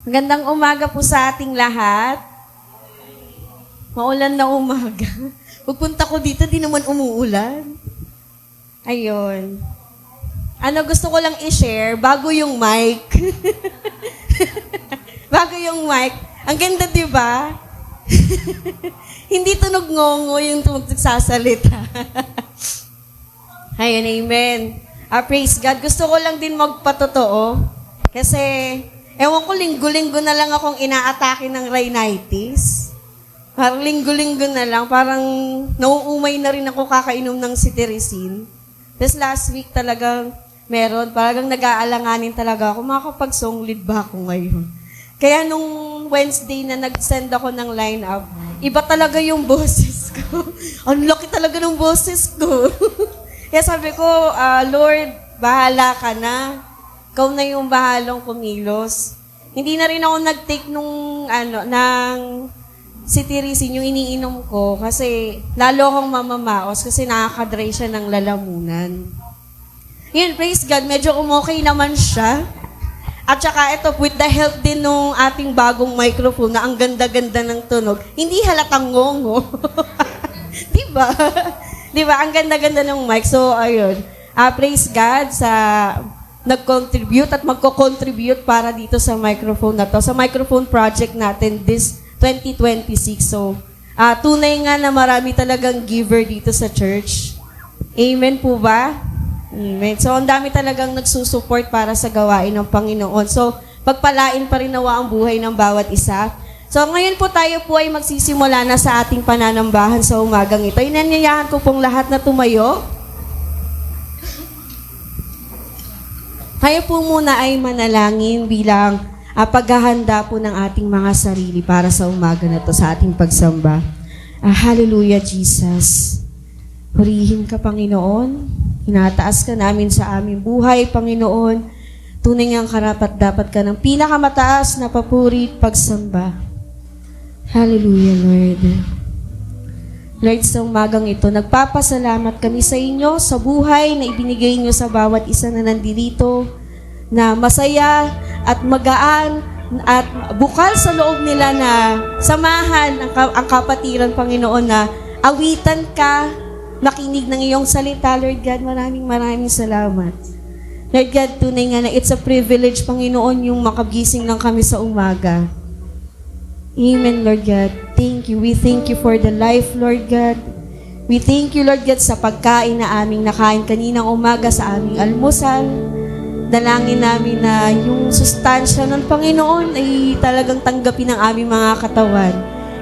Magandang umaga po sa ating lahat. Maulan na umaga. Pagpunta ko dito, di naman umuulan. Ayun. Gusto ko lang i-share, bago yung mic. Bago yung mic. Ang ganda, di ba? Hindi tunog ngongo yung magsasalita. Ayun, amen. Praise God. Gusto ko lang din magpatotoo. Kasi, ewan ko, linggo-linggo na lang akong inaatake ng rhinitis. Parang linggo-linggo na lang. Parang nauumay na rin ako kakainom ng cetirizine. Tapos last week talagang meron. Parang nag-aalanganin talaga ako. Makakapag-song lead ba ako ngayon? Kaya nung Wednesday na nag-send ako ng line-up, iba talaga yung boses ko. Ang laki talaga ng boses ko. Kaya sabi ko, Lord, bahala ka na. Ikaw na yung bahalong kumilos. Hindi na rin ako nag-take ng cetirizine yung iniinom ko kasi lalo akong mamamaos kasi nakaka-dry siya ng lalamunan. Yun, praise God, medyo umokay naman siya. At saka ito, with the help din nung ating bagong microphone na ang ganda-ganda ng tunog, hindi halatang ngongo. Diba? Diba? Ang ganda-ganda ng mic. So, ayun. Praise God sa nag-contribute at magko-contribute para dito sa microphone na to. Sa microphone project natin this 2026. So, tunay nga na marami talagang giver dito sa church. Amen po ba? Amen. So, ang dami talagang nagsusupport para sa gawain ng Panginoon. So, pagpalain pa rin nawa ang buhay ng bawat isa. So, ngayon po tayo po ay magsisimula na sa ating pananambahan sa umagang ito. Inanyayahan ko pong lahat na tumayo. Tayo po muna ay manalangin bilang paghahanda po ng ating mga sarili para sa umaga na to sa ating pagsamba. Hallelujah, Jesus. Purihin ka, Panginoon. Hinataas ka namin sa aming buhay, Panginoon. Tunay ngang karapat-dapat ka ng pinakamataas na papuri at pagsamba. Hallelujah, Lord. Lord, sa umagang ito, nagpapasalamat kami sa inyo sa buhay na ibinigay nyo sa bawat isa na nandito, na masaya at magaan at bukal sa loob nila na samahan ang kapatiran, Panginoon, na awitan ka, makinig ng iyong salita. Lord God, maraming salamat. Lord God, tunay nga na it's a privilege, Panginoon, yung makagising lang kami sa umaga. Amen, Lord God. Thank you. We thank you for the life, Lord God. We thank you, Lord God, sa pagkain na aming nakain kaninang umaga sa aming almusal. Dalangin namin na yung sustansya ng Panginoon ay talagang tanggapin ng aming mga katawan.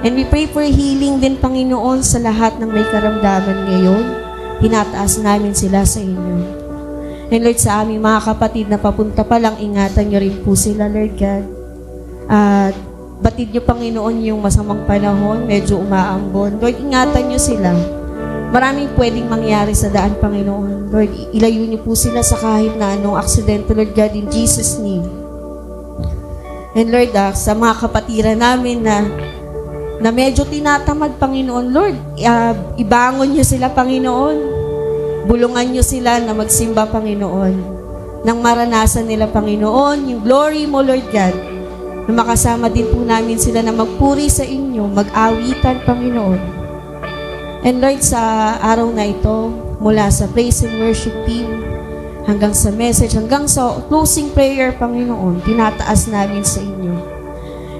And we pray for healing din, Panginoon, sa lahat ng may karamdaman ngayon. Tinataas namin sila sa inyo. And Lord, sa aming mga kapatid na papunta pa lang, ingatan nyo rin po sila, Lord God. At batid nyo, Panginoon, yung masamang panahon, medyo umaambon. Lord, ingatan nyo sila. Maraming pwedeng mangyari sa daan, Panginoon. Lord, ilayo niyo po sila sa kahit na anong aksidente, Lord God, in Jesus' name. And Lord, sa mga kapatiran namin na medyo tinatamad, Panginoon, Lord, ibangon niyo sila, Panginoon. Bulungan niyo sila na magsimba, Panginoon. Nang maranasan nila, Panginoon, yung glory mo, Lord God, na makasama din po namin sila na magpuri sa inyo, mag-awitan, Panginoon. And Lord, sa araw na ito, mula sa praise and worship team, hanggang sa message, hanggang sa closing prayer, Panginoon, tinataas namin sa inyo.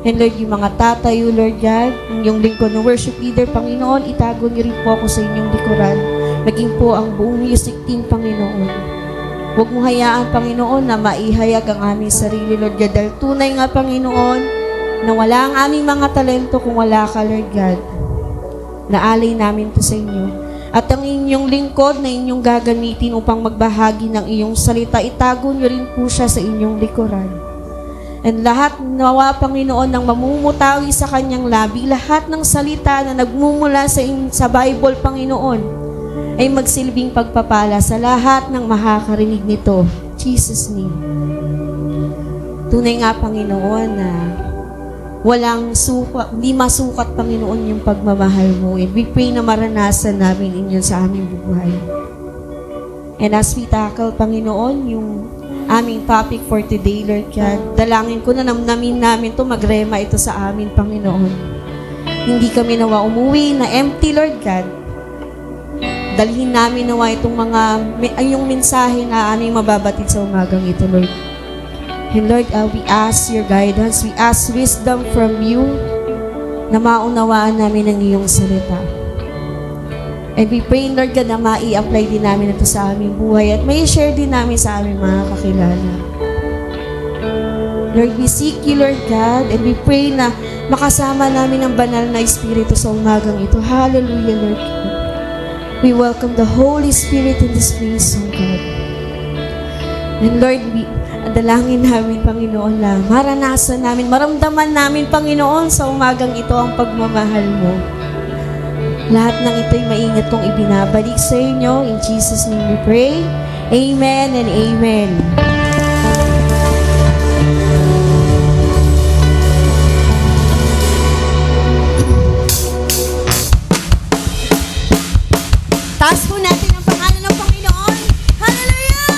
And Lord, yung mga tatayo, Lord God, yung lingkod ng worship leader, Panginoon, itago niyo rin po ako sa inyong likuran. Naging po ang buong music team, Panginoon. Huwag mo hayaan, Panginoon, na maihayag ang aming sarili, Lord God. Dahil tunay nga, Panginoon, na wala ang aming mga talento kung wala ka, Lord God. Naalay namin to sa inyo. At ang inyong lingkod na inyong gagamitin upang magbahagi ng iyong salita, itago niyo rin po siya sa inyong likuran. And lahat nawa, Panginoon, ng mamumutawi sa kanyang labi, lahat ng salita na nagmumula sa Bible, Panginoon, ay magsilbing pagpapala sa lahat ng makakarinig nito. Jesus' name. Tunay nga, Panginoon, na walang hindi masukat, Panginoon, yung pagmamahal mo. And we pray na maranasan namin inyo sa aming buhay. And as we tackle, Panginoon, yung aming topic for today, Lord God. Dalangin ko na namnamin namin to, magrema ito sa amin, Panginoon. Hindi kami nawa umuwi na empty, Lord God. Dalhin namin nawa itong yung mensahe na aming mababatid sa umagang ito, Lord. And Lord, we ask your guidance, we ask wisdom from you na maunawaan namin ang iyong salita. And we pray, Lord God, na mai-apply din namin ito sa aming buhay at may share din namin sa aming mga kakilala. Lord, we seek you, Lord God, and we pray na makasama namin ang banal na Espiritu sa umagang ito. Hallelujah, Lord God. We welcome the Holy Spirit in this place, oh God. And Lord, dalangin namin, Panginoon, na maranasan namin, maramdaman namin, Panginoon, sa umagang ito ang pagmamahal mo. Lahat ng ito'y maingat kong ibinabalik sa inyo. In Jesus' name we pray. Amen and amen. Taas po natin ang pangalan ng Panginoon. Hallelujah!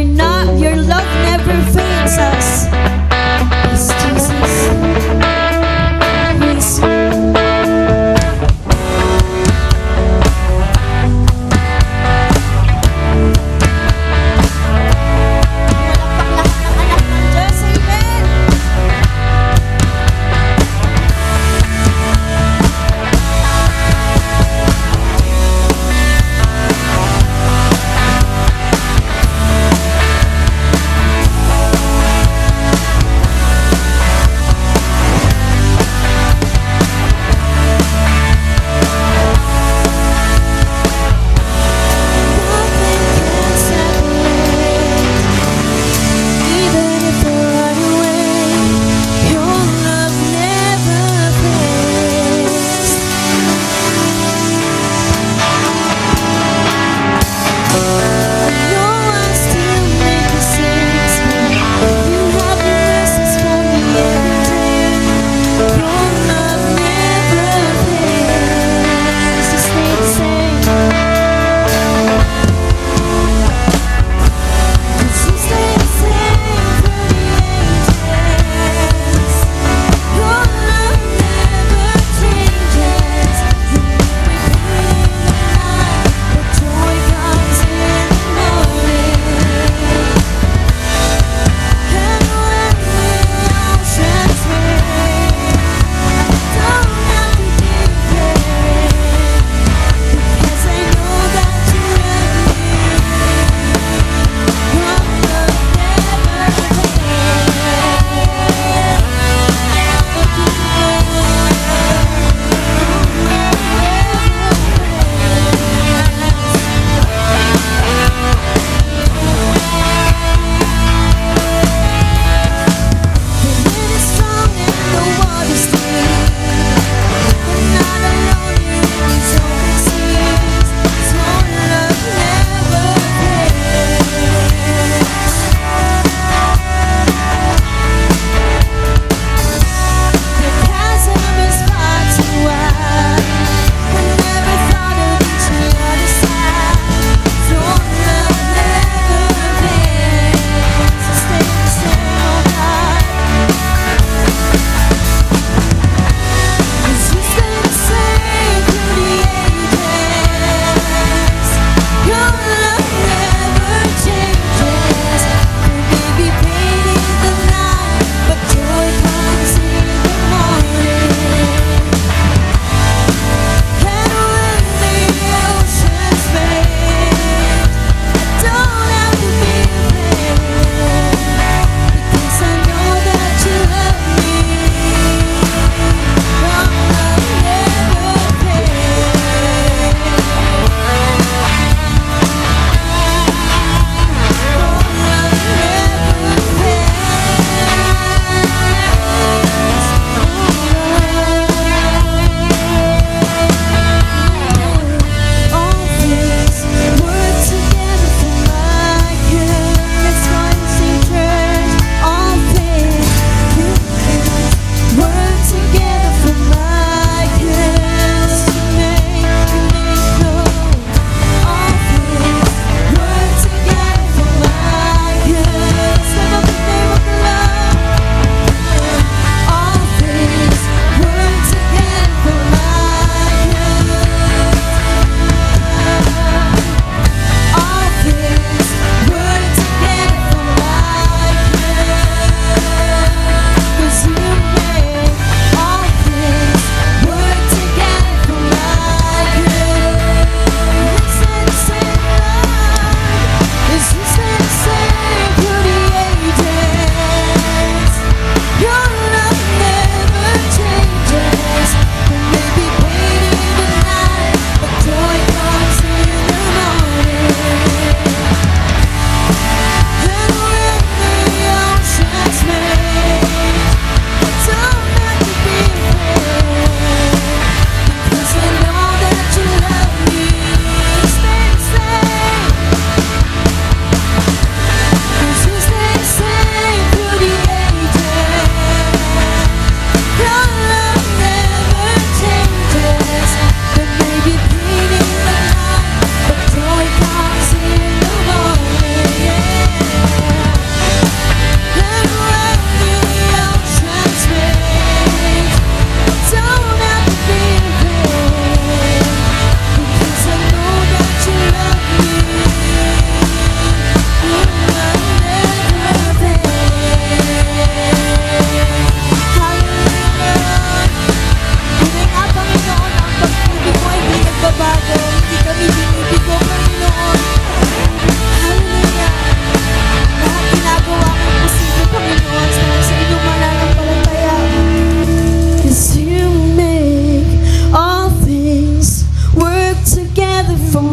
your love never fails us. Yes, Jesus. Praise you. Diyos, amen.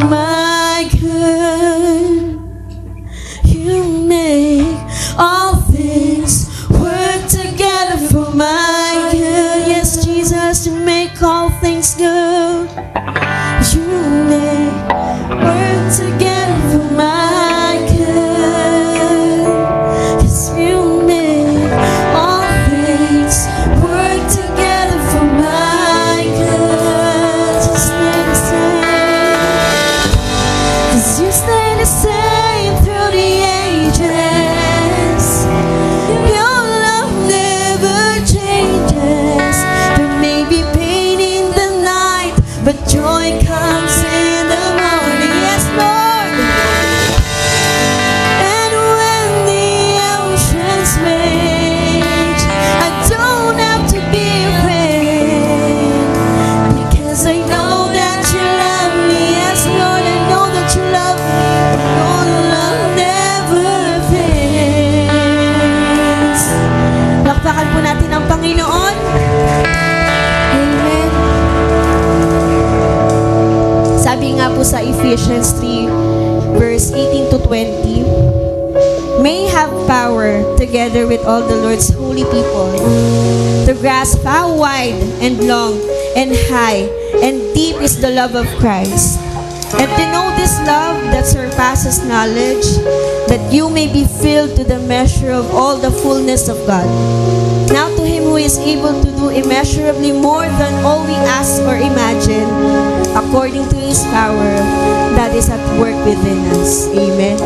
my good. You make all things work together for my good. Yes, Jesus, you make all things good. You make work together for my good. Yes, you make all things work together for my good. Just let it say, 'cause you stay the same through the ages. Your love never changes. There may be pain in the night, but joy comes in the morning. Yes, Lord. And when the oceans rage, I don't have to be afraid, because I know that you love me. Yes, Lord, I know that you love me. Your love never fails. Lakpakan po natin ang Panginoon. Amen. Sabi nga po sa Ephesians 3, verse 18 to 20, may have power together with all the Lord's holy people to grasp how wide and long and high and deep is the love of Christ, and to know this love that surpasses knowledge, that you may be filled to the measure of all the fullness of God. Now to Him who is able to do immeasurably more than all we ask or imagine, according to His power that is at work within us. Amen.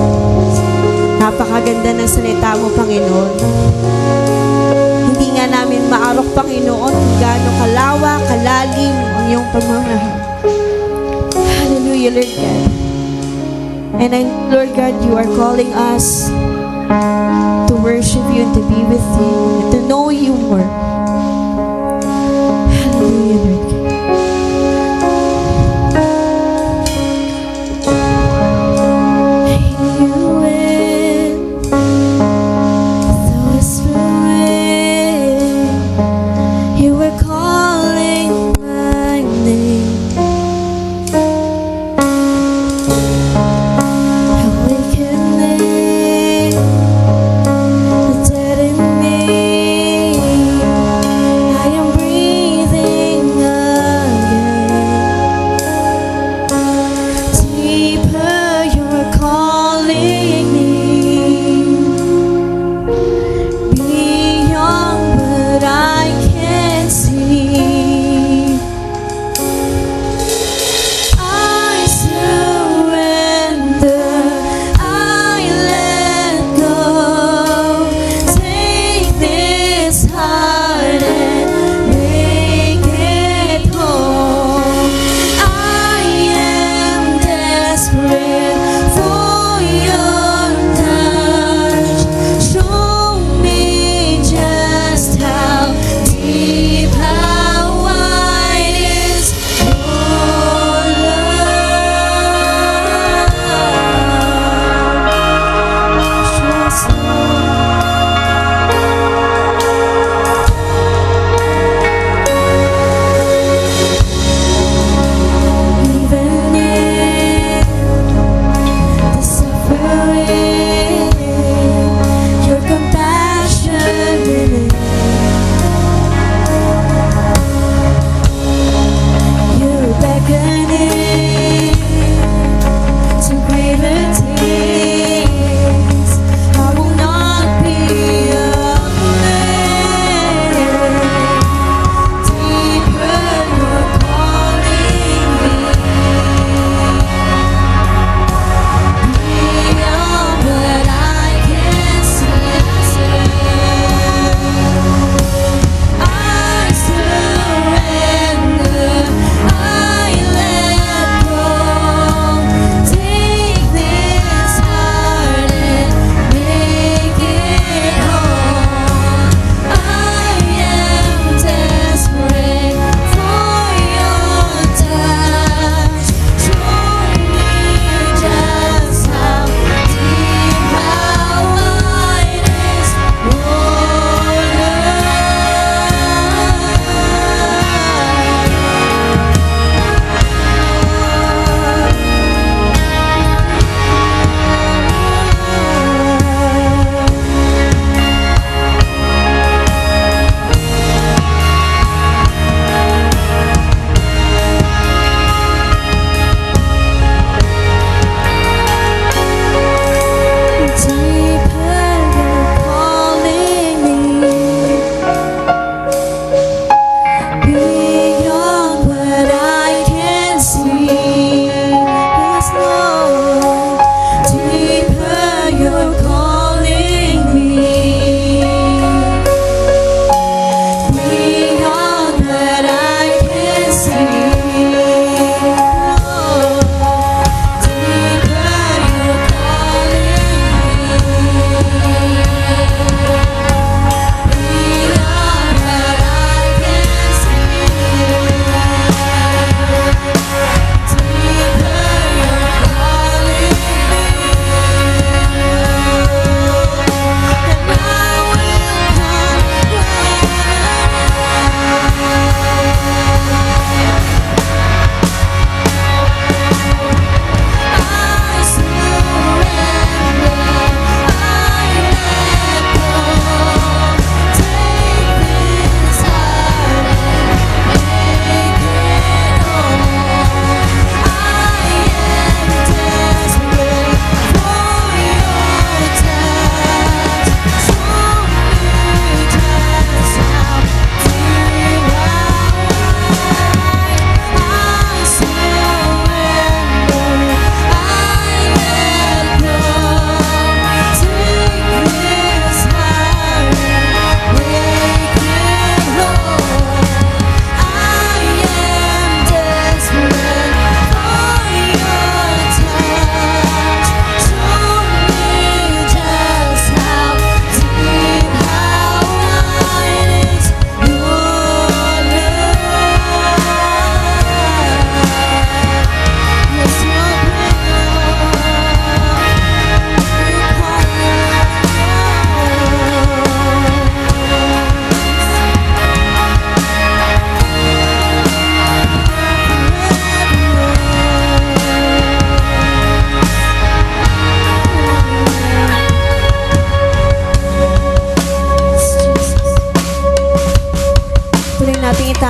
Napakaganda ng salita mo, Panginoon. Hindi nga namin maarok, Panginoon, kung gaano kalawak, kalalim ang iyong pagmamahal. Hallelujah, Lord God. And Lord God, you are calling us to worship you and to be with you and to know you more. Hallelujah, Lord God. You went through a spirit, you were calling my name. Awakening the dead in me, I am breathing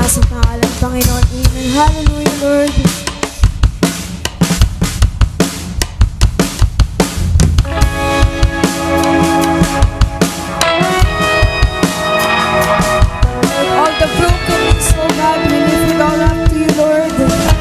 Sa pangalan ng Panginoon. Amen. Hallelujah, Lord. All the brokenness, oh God, we lift it all up to you, Lord. Hallelujah.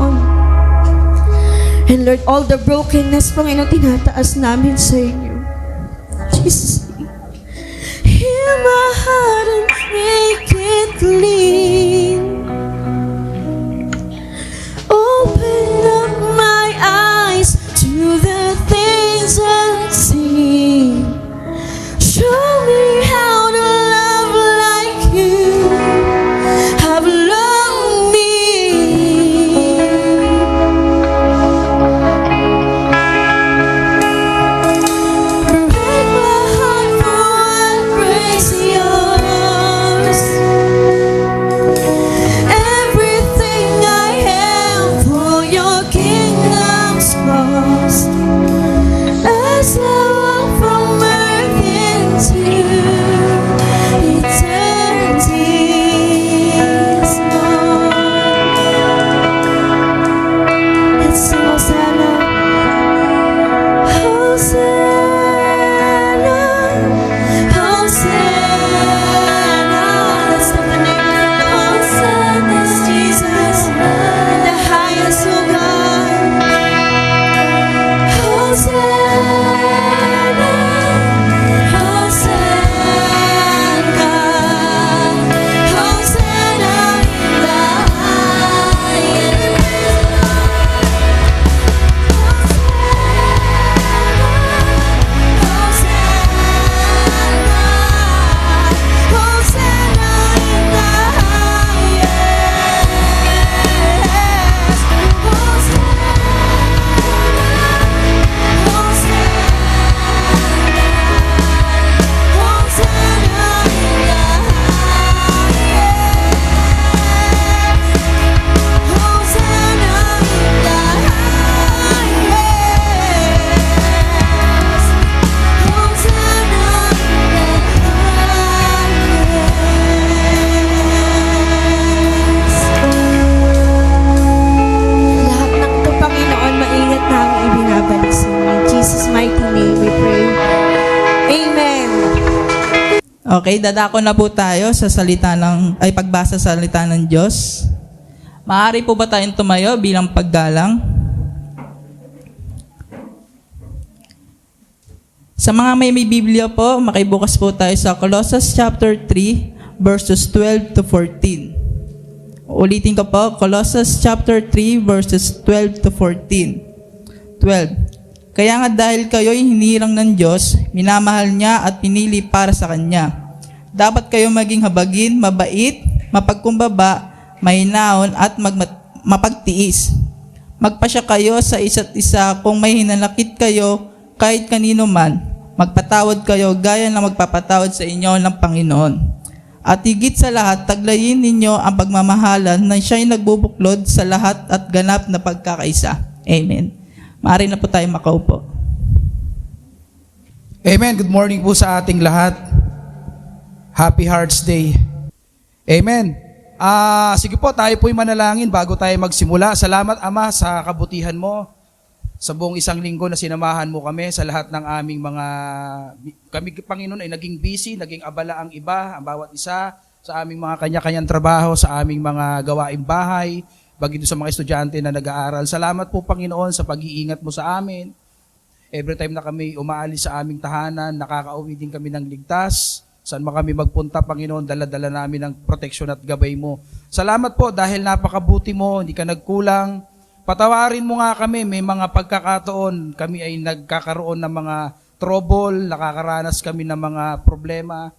Panginoon. And Lord, all the brokenness, Panginoon, tinataas namin sa inyo. Jesus, heal my heart and make it clean. Open up my eyes to the things unseen. Show me how to love like you have loved me. Break my heart for what breaks yours. Everything I am for your kingdom's cause. As I walk from earth into eternity's dawn. It's Hosanna, Hosanna, Hosanna. Let's lift the name of the Lord. Hosanna, Jesus, the highest, O God. Hosanna, Hosanna, Hosanna in the highest. Lahat ng ito, Panginoon, maingat namin ibinabalik sa inyo. In Jesus' mighty name we pray. Amen. Okay, dadako na po tayo sa pagbasa sa salita ng Diyos. Maaari po ba tayong tumayo bilang paggalang? Sa mga may Biblia po, makibukas po tayo sa Colossus chapter 3, verses 12 to 14. Ulitin ko po, Colossus chapter 3, verses 12 to 14. 12. Kaya nga dahil kayo'y hinirang ng Diyos, minamahal niya at pinili para sa Kanya. Dapat kayo maging habagin, mabait, mapagkumbaba, mahinaon at mapagtiis. Magpasya kayo sa isa't isa kung may hinanakit kayo kahit kanino man. Magpatawad kayo gaya na magpapatawad sa inyo ng Panginoon. At higit sa lahat, taglayin ninyo ang pagmamahalan na siya'y nagbubuklod sa lahat at ganap na pagkakaisa. Amen. Maaari na po tayo makaupo. Amen. Good morning po sa ating lahat. Happy Hearts Day. Amen. Sige po, tayo po'y manalangin bago tayo magsimula. Salamat, Ama, sa kabutihan mo. Sa buong isang linggo na sinamahan mo kami sa lahat ng aming kami, Panginoon, ay naging busy, naging abala ang iba, ang bawat isa, sa aming mga kanya-kanyang trabaho, sa aming mga gawaing bahay, bagito sa mga estudyante na nag-aaral. Salamat po, Panginoon, sa pag-iingat mo sa amin. Every time na kami umaalis sa aming tahanan, nakakauwi din kami ng ligtas. Saan man kami magpunta, Panginoon, dala-dala namin ng proteksyon at gabay mo. Salamat po dahil napakabuti mo, hindi ka nagkulang. Patawarin mo nga kami, may mga pagkakataon, kami ay nagkakaroon ng mga trouble, nakakaranas kami ng mga problema.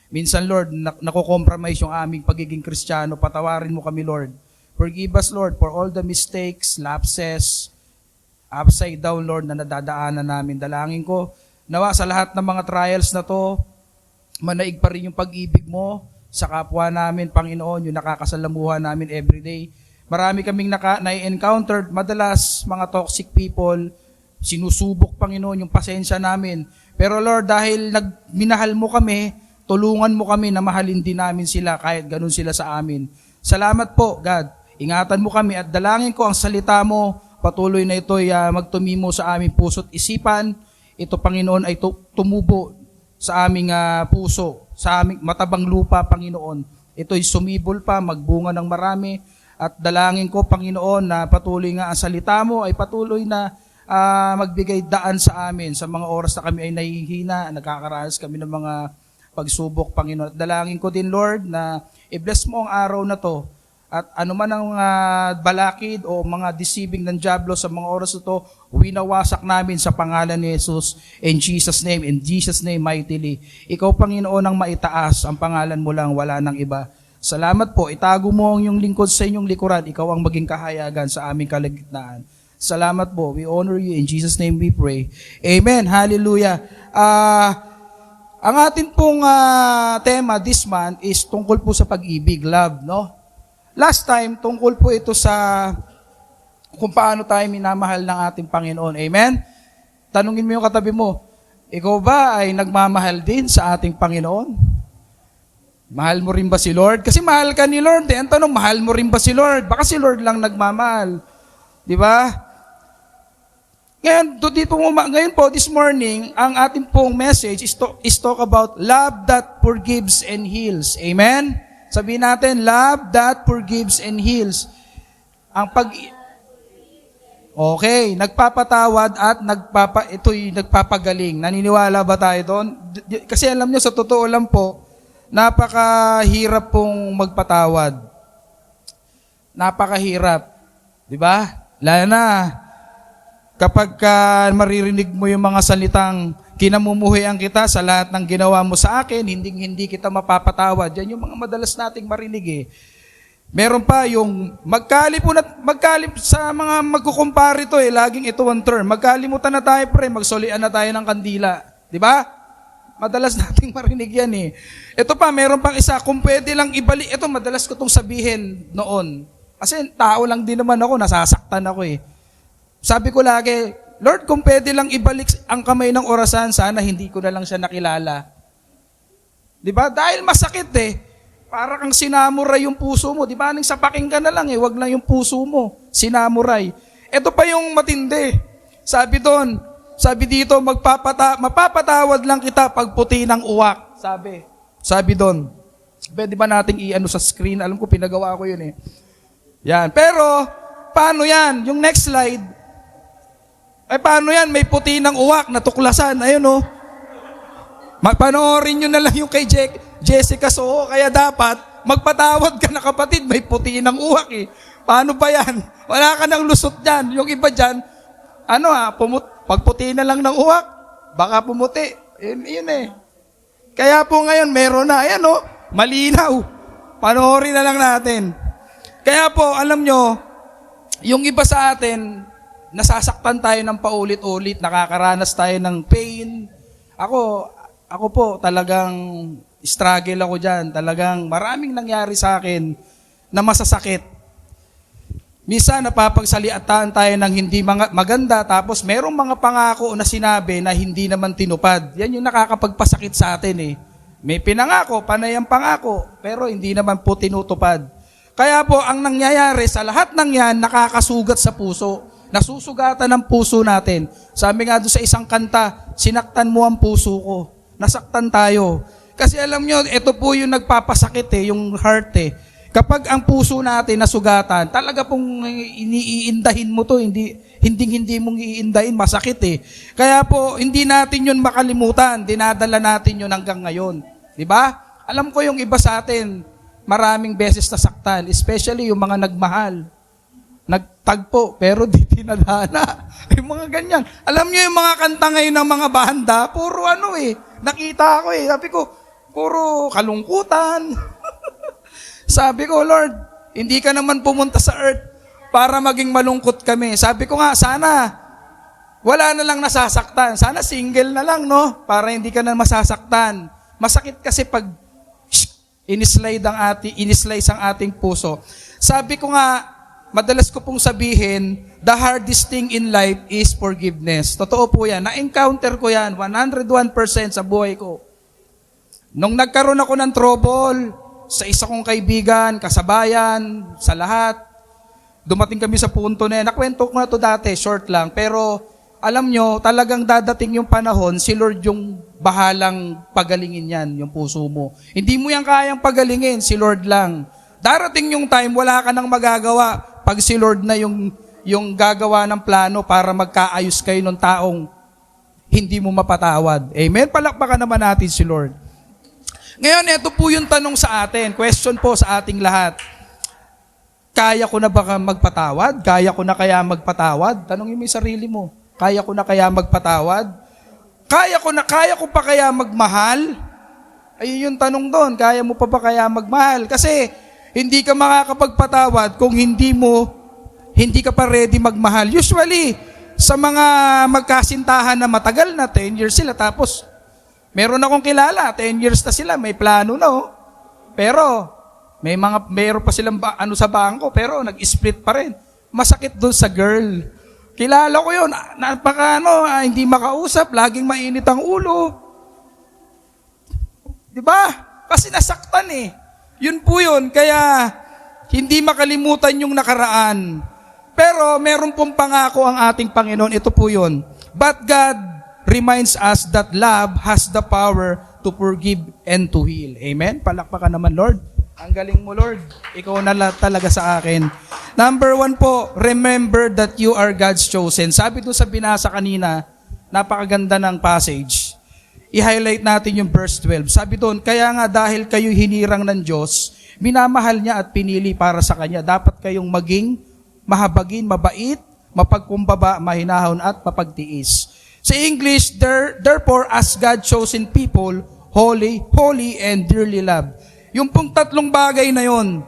Minsan, Lord, nakokompromise yung aming pagiging Kristiyano. Patawarin mo kami, Lord. Forgive us, Lord, for all the mistakes, lapses, upside down, Lord, na nadadaanan namin. Dalangin ko, nawa sa lahat ng mga trials na to, manaig pa rin yung pag-ibig mo sa kapwa namin, Panginoon, yung nakakasalamuhan namin everyday. Marami kaming na-encountered, madalas mga toxic people, sinusubok, Panginoon, yung pasensya namin. Pero Lord, dahil minahal mo kami, tulungan mo kami na mahalin din namin sila kahit ganun sila sa amin. Salamat po, God. Ingatan mo kami at dalangin ko ang salita mo, patuloy na ito'y magtumimo sa aming puso't isipan. Ito, Panginoon, ay tumubo sa aming puso, sa aming matabang lupa, Panginoon. Ito'y sumibol pa, magbunga ng marami, At dalangin ko, Panginoon, na patuloy nga ang salita mo ay patuloy na magbigay daan sa amin sa mga oras na kami ay nahihina, nagkakaranas kami ng mga pagsubok, Panginoon. At dalangin ko din, Lord, na i-bless mo ang araw na to. At anuman ang balakid o mga deceiving ng diablo sa mga oras na to, winawasak namin sa pangalan ni Jesus. In Jesus' name mightily. Ikaw, Panginoon, ang maitaas. Ang pangalan mo lang, wala nang iba. Salamat po. Itago mo ang iyong lingkod sa inyong likuran. Ikaw ang maging kahayagan sa aming kalagitnaan. Salamat po. We honor you. In Jesus' name we pray. Amen. Hallelujah. Ang atin pong tema this month is tungkol po sa pag-ibig, love, no? Last time, tungkol po ito sa kung paano tayo minamahal ng ating Panginoon. Amen? Tanungin mo yung katabi mo, ikaw ba ay nagmamahal din sa ating Panginoon? Mahal mo rin ba si Lord? Kasi mahal ka ni Lord. Ang tanong, mahal mo rin ba si Lord? Baka si Lord lang nagmamahal. Di ba? Ngayon po, this morning, ang ating pong message is talk about love that forgives and heals. Amen? Sabihin natin, love that forgives and heals. Okay, nagpapatawad at ito'y nagpapagaling. Naniniwala ba tayo doon? Kasi alam nyo, sa totoo lang po, napakahirap pong magpatawad. Napakahirap. Di ba? Lalo na, kapag maririnig mo yung mga salitang kinamumuhian kita sa lahat ng ginawa mo sa akin, hindi kita mapapatawad. Yan yung mga madalas nating marinig eh. Meron pa yung magkalip sa mga magkukumpare ito eh, laging ito one term. Magkalimutan na tayo pre, magsolian na tayo ng kandila. Di ba? Madalas nating marinig yan eh. Ito pa, meron pang isa, kung pwede lang ibalik, ito madalas ko itong sabihin noon. Kasi tao lang din naman ako, nasasaktan ako eh. Sabi ko lagi, Lord, kung pwede lang ibalik ang kamay ng orasan, sana hindi ko na lang siya nakilala. Di ba? Dahil masakit eh. Para kang sinamuray yung puso mo. Di ba? Nang sapaking ka na lang eh. Wag lang yung puso mo. Sinamuray. Ito pa yung matindi. Sabi dito, mapapatawad lang kita pag puti ng uwak. Sabi doon. Pwede ba nating i-ano sa screen? Alam ko, pinagawa ko yun eh. Yan. Pero, paano yan? Yung next slide, ay paano yan? May puti ng uwak, natuklasan. Ayun o. Panoorin nyo na lang yung kay Jessica Soho. Kaya dapat, magpatawad ka na kapatid. May puti ng uwak eh. Paano ba yan? Wala ka ng lusot dyan. Yung iba dyan, pagputi na lang ng uwak, baka pumuti. Yun eh. Kaya po ngayon, meron na. Ayan o. Malinaw. Panoorin na lang natin. Kaya po, alam nyo, yung iba sa atin, nasasaktan tayo ng paulit-ulit, nakakaranas tayo ng pain. Ako po, talagang struggle ako dyan. Talagang maraming nangyari sa akin na masasakit. Minsan, napapagsaliatan tayo ng hindi maganda, tapos merong mga pangako na sinabi na hindi naman tinupad. Yan yung nakakapagpasakit sa atin eh. May pinangako, panay ang pangako, pero hindi naman po tinutupad. Kaya po, ang nangyayari sa lahat ng yan, nakakasugat sa puso. Nasusugatan ang puso natin. Sabi nga doon sa isang kanta, sinaktan mo ang puso ko. Nasaktan tayo. Kasi alam nyo, ito po yung nagpapasakit eh, yung heart eh. Kapag ang puso natin nasugatan, talaga pong iniindahin mo to, hindi mong iindahin, masakit eh. Kaya po, hindi natin yun makalimutan, dinadala natin yun hanggang ngayon. Diba? Alam ko yung iba sa atin, maraming beses nasaktan, especially yung mga nagmahal. Nagtagpo, pero di tinadhana. Yung mga ganyan. Alam niyo yung mga kanta ngayon ng mga banda, puro nakita ko eh. Sabi ko, puro kalungkutan. Sabi ko, Lord, hindi ka naman pumunta sa earth para maging malungkot kami. Sabi ko nga, sana wala na lang nasasaktan. Sana single na lang, no? Para hindi ka na masasaktan. Masakit kasi pag inislice ang ating puso. Sabi ko nga, madalas ko pong sabihin, the hardest thing in life is forgiveness. Totoo po yan. Na-encounter ko yan, 101% sa buhay ko. Nung nagkaroon ako ng trouble, sa isa kong kaibigan, kasabayan, sa lahat, dumating kami sa punto na yan. Nakwento ko na to dati, short lang. Pero alam nyo, talagang dadating yung panahon, si Lord yung bahalang pagalingin yan, yung puso mo. Hindi mo yan kayang pagalingin, si Lord lang. Darating yung time, wala ka nang magagawa pag si Lord na yung gagawa ng plano para magkaayos kayo ng taong hindi mo mapatawad. Amen? Palakpakan naman natin si Lord. Ngayon, ito po yung tanong sa atin. Question po sa ating lahat. Kaya ko na ba magpatawad? Kaya ko na kaya magpatawad? Tanongin mo yung sarili mo. Kaya ko na kaya magpatawad? Kaya ko pa kaya magmahal? Ayun yung tanong doon. Kaya mo pa ba kaya magmahal? Kasi hindi ka makakapagpatawad kung hindi ka pa ready magmahal. Usually, sa mga magkasintahan na matagal na, 10 years sila, tapos meron akong kilala, 10 years na sila, may plano na, oh. Pero, meron pa silang sa bangko, pero nag-split pa rin. Masakit doon sa girl. Kilala ko yun, hindi makausap, laging mainit ang ulo. Diba? Kasi nasaktan eh. Yun po yun, kaya hindi makalimutan yung nakaraan. Pero meron pong pangako ang ating Panginoon, ito po yun. But God reminds us that love has the power to forgive and to heal. Amen? Palakpakan naman, Lord. Ang galing mo, Lord. Ikaw na talaga sa akin. Number 1 po, remember that you are God's chosen. Sabi doon sa binasa kanina, napakaganda ng passage. I-highlight natin yung verse 12. Sabi doon, kaya nga dahil kayo hinirang ng Diyos, minamahal niya at pinili para sa Kanya. Dapat kayong maging mahabagin, mabait, mapagkumbaba, mahinahon at mapagtiis. Sa English, therefore as God chosen people, holy and dearly loved. Yung pong tatlong bagay na yon.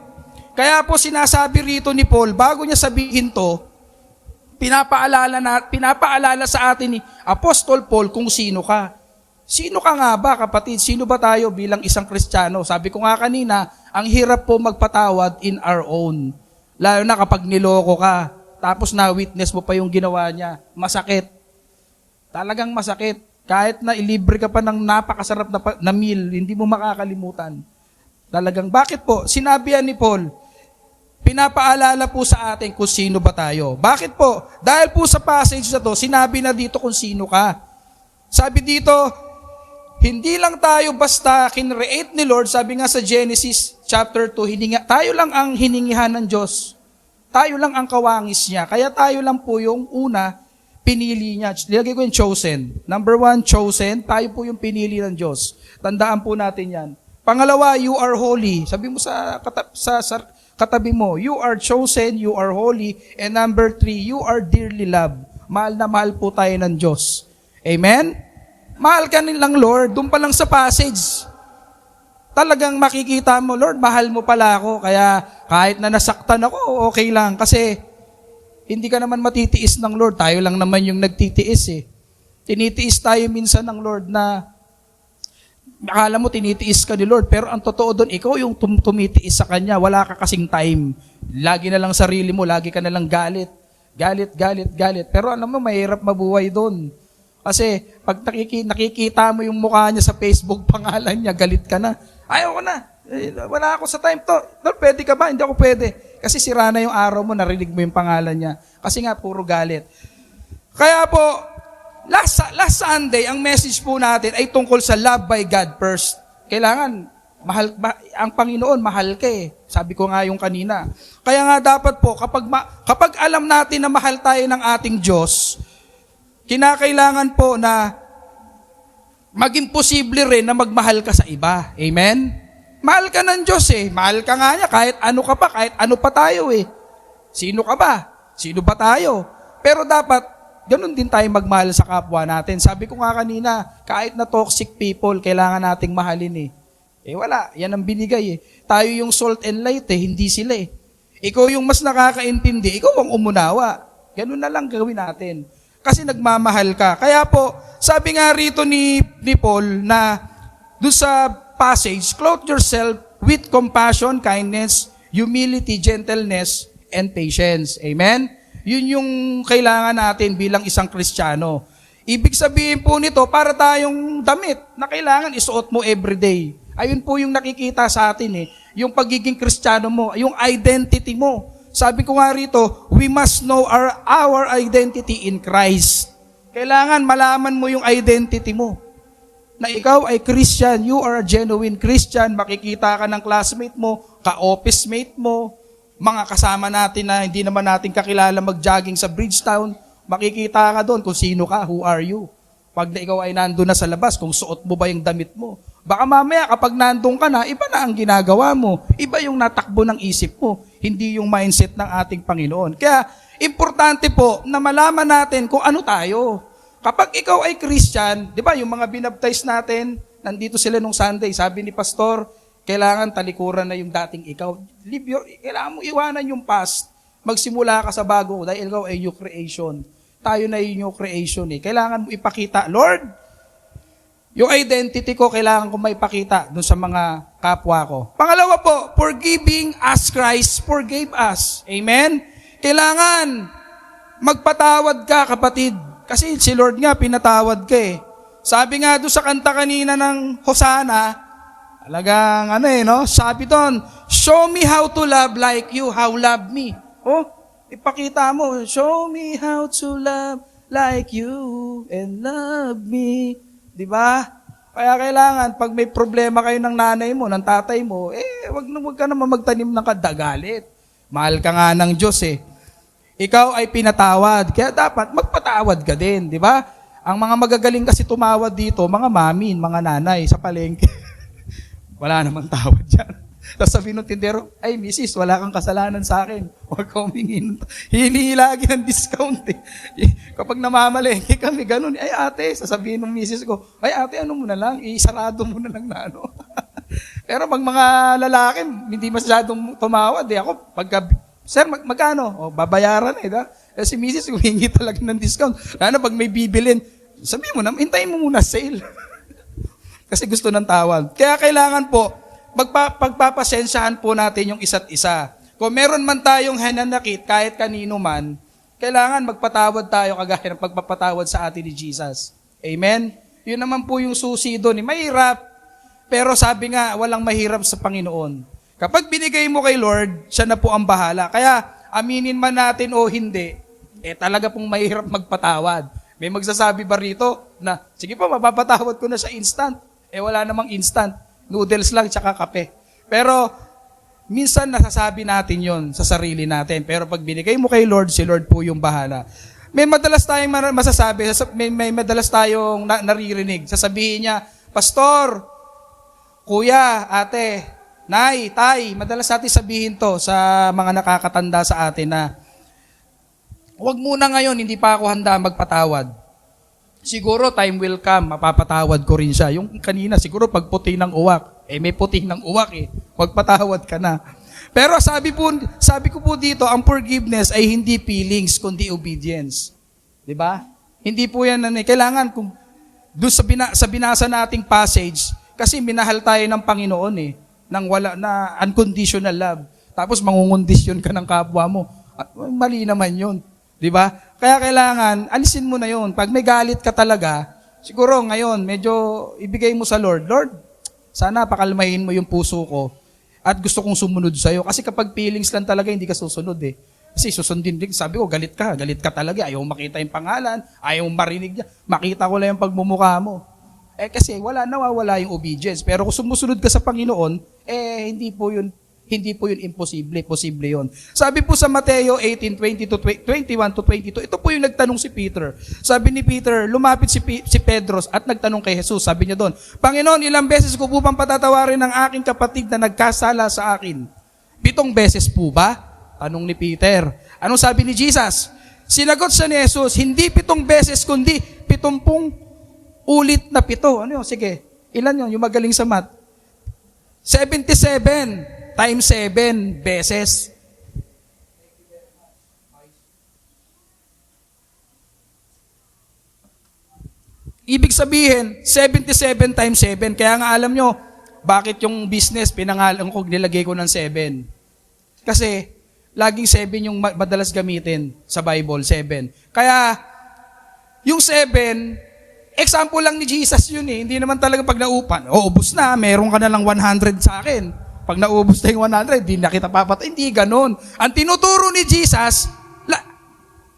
Kaya po sinasabi rito ni Paul, bago niya sabihin to, pinapaalala sa atin ni Apostol Paul kung sino ka. Sino ka nga ba, kapatid? Sino ba tayo bilang isang Kristiyano? Sabi ko nga kanina, ang hirap po magpatawad in our own. Lalo na kapag niloko ka, tapos na-witness mo pa yung ginawa niya. Masakit. Talagang masakit. Kahit na ilibre ka pa ng napakasarap na meal, hindi mo makakalimutan. Talagang, bakit po? Sinabi yan ni Paul, pinapaalala po sa atin kung sino ba tayo. Bakit po? Dahil po sa passage na to, sinabi na dito kung sino ka. Sabi dito, hindi lang tayo basta kinreate ni Lord, sabi nga sa Genesis chapter 2, tayo lang ang hiningihan ng Diyos. Tayo lang ang kawangis niya. Kaya tayo lang po yung una, pinili niya. Nilagay ko yung chosen. Number 1, chosen. Tayo po yung pinili ng Diyos. Tandaan po natin yan. Pangalawa, you are holy. Sabi mo sa katabi mo, you are chosen, you are holy. And number 3, you are dearly loved. Mahal na mahal po tayo ng Diyos. Amen? Mahal ka nilang Lord, doon pa lang sa passage. Talagang makikita mo, Lord, mahal mo pala ako. Kaya kahit na nasaktan ako, okay lang. Kasi hindi ka naman matitiis ng Lord. Tayo lang naman yung nagtitiis eh. Tinitiis tayo minsan ng Lord na akala mo tinitiis ka ni Lord. Pero ang totoo doon, ikaw yung tumitiis sa Kanya. Wala ka kasing time. Lagi na lang sarili mo, lagi ka na lang galit. Galit. Pero alam mo, mahirap mabuhay doon. Kasi pag nakikita mo yung mukha niya sa Facebook, pangalan niya, galit ka na. Ayaw ko na. Wala ako sa time to. Lord, pwede ka ba? Hindi ako pwede. Kasi sira na yung araw mo, narinig mo yung pangalan niya. Kasi nga, puro galit. Kaya po, last Sunday, ang message po natin ay tungkol sa love by God first. Kailangan, ang Panginoon, mahal ka eh. Sabi ko nga yung kanina. Kaya nga dapat po, kapag alam natin na mahal tayo ng ating Diyos, kinakailangan po na maging posible rin na magmahal ka sa iba. Amen? Mahal ka ng Diyos eh. Mahal ka nga niya kahit ano ka pa, kahit ano pa tayo eh. Sino ka ba? Sino ba tayo? Pero dapat, ganun din tayo magmahal sa kapwa natin. Sabi ko nga kanina, kahit na toxic people, kailangan nating mahalin eh. Eh wala, yan ang binigay eh. Tayo yung salt and light eh, hindi sila eh. Ikaw yung mas nakakaintindi, ikaw ang umunawa. Ganun na lang gawin natin. Kasi nagmamahal ka. Kaya po, sabi nga rito ni Paul na doon sa passage, clothe yourself with compassion, kindness, humility, gentleness, and patience. Amen? Yun yung kailangan natin bilang isang Kristiyano. Ibig sabihin po nito, para tayong damit na kailangan isuot mo everyday. Ayun po yung nakikita sa atin eh. Yung pagiging Kristiyano mo, yung identity mo. Sabi ko nga rito, we must know our identity in Christ. Kailangan malaman mo yung identity mo. Na ikaw ay Christian, you are a genuine Christian, makikita ka ng classmate mo, ka-office mate mo, mga kasama natin na hindi naman natin kakilala mag-jogging sa Bridgetown, makikita ka doon kung sino ka, who are you. Pag na ikaw ay nandun na sa labas, kung suot mo ba yung damit mo. Baka mamaya kapag nandun ka na, iba na ang ginagawa mo. Iba yung natakbo ng isip mo, hindi yung mindset ng ating Panginoon. Kaya, importante po na malaman natin kung ano tayo. Kapag ikaw ay Christian, di ba yung mga binaptize natin, nandito sila nung Sunday, sabi ni Pastor, kailangan talikuran na yung dating ikaw. Kailangan mo iwanan yung past. Magsimula ka sa bago dahil ikaw ay new creation. Tayo na yung new creation eh. Kailangan mo ipakita, Lord, yung identity ko, kailangan ko maipakita dun sa mga kapwa ko. Pangalawa po, forgiving as Christ forgave us. Amen? Kailangan magpatawad ka, kapatid. Kasi si Lord nga, pinatawad ka eh. Sabi nga doon sa kanta kanina ng Hosanna, talagang sabi doon, show me how to love like you, how love me. Oh, ipakita mo, show me how to love like you and love me. Diba? Kaya kailangan, pag may problema kayo ng nanay mo, ng tatay mo, wag ka naman magtanim ng kadagalit. Mahal ka nga ng Diyos eh. Ikaw ay pinatawad, kaya dapat magpatawad ka din, di ba? Ang mga magagaling kasi tumawad dito, mga mamin, mga nanay sa palengke. Wala namang tawad dyan. Tapos sabi ng tindero, ay misis, wala kang kasalanan sa akin. Huwag ka humingin. Hihingi lagi ng discount eh. Kapag namamalengke kami, ganun, ay ate, sasabihin ng misis ko, ay ate, ano mo na lang, isarado mo na lang na ano. Pero pag mga lalaki, hindi masyadong tumawad eh. Ako, pagka, sir, magkano? O, babayaran eh. Si misis, humingi talaga ng discount. Lalo pag may bibilin, sabihin mo na, hintayin mo muna sale. Kasi gusto ng tawad. Kaya kailangan po, pagpapasensyahan po natin yung isa't isa. Kung meron man tayong hinanakit, kahit kanino man, kailangan magpatawad tayo kagaya ng pagpapatawad sa atin ni Jesus. Amen? Yun naman po yung susi doon. Mahirap. Pero sabi nga, walang mahirap sa Panginoon. Kapag binigay mo kay Lord, siya na po ang bahala. Kaya, aminin man natin o hindi, talaga pong mahirap magpatawad. May magsasabi ba rito na, sige po, mapapatawad ko na sa instant. Wala namang instant. Noodles lang, tsaka kape. Pero, minsan nasasabi natin yon sa sarili natin. Pero pag binigay mo kay Lord, si Lord po yung bahala. May madalas tayong masasabi, may madalas tayong naririnig. Sasabihin niya, Pastor, Kuya, Ate, Nay, Tay, madalas natin sabihin to sa mga nakakatanda sa atin na huwag muna ngayon, hindi pa ako handa magpatawad. Siguro time will come, mapapatawad ko rin siya. Yung kanina, siguro pag puti ng uwak, may puti ng uwak magpatawad ka na. Pero sabi ko po dito, ang forgiveness ay hindi feelings, kundi obedience. 'Di ba? Hindi po yan kailangan kung doon sa binasa nating passage, kasi minahal tayo ng Panginoon nang wala na unconditional love. Tapos mangungondisyon ka ng kapwa mo. Mali naman 'yun, 'di ba? Kaya kailangan alisin mo na 'yon. Pag may galit ka talaga, siguro ngayon medyo ibigay mo sa Lord. Lord, sana pakalmahin mo yung puso ko at gusto kong sumunod sa iyo. Kasi kapag feelings lang talaga hindi ka susunod Kasi susundin din, sabi ko galit ka talaga. Ayaw makita yung pangalan, ayaw marinig niya. Makita ko lang yung pagmumukha mo. Kasi nawawala yung obedience. Pero kung sumusunod ka sa Panginoon, hindi po yun imposible. Posible yun. Sabi po sa Mateo 18:21-22, ito po yung nagtanong si Peter. Sabi ni Peter, lumapit si Pedro at nagtanong kay Jesus. Sabi niya doon, Panginoon, ilang beses ko po bang patatawarin ng aking kapatid na nagkasala sa akin? 7 beses po ba? Tanong ni Peter. Anong sabi ni Jesus? Sinagot siya ni Jesus, hindi 7 beses, kundi 70 ulit na 7. Ano yun? Sige. Ilan yun? Yung magaling sa math. 77 times 7 beses. Ibig sabihin, 77 times 7. Kaya nga alam nyo, bakit yung business, pinangalan ko, nilagay ko ng 7. Kasi, laging 7 yung madalas gamitin sa Bible, 7. Kaya, yung 7, example lang ni Jesus yun Hindi naman talaga pag naupan, ubos na, meron ka na lang 100 sa akin. Pag naubos na yung 100, di na kita papatay. Hindi ganon. Ang tinuturo ni Jesus,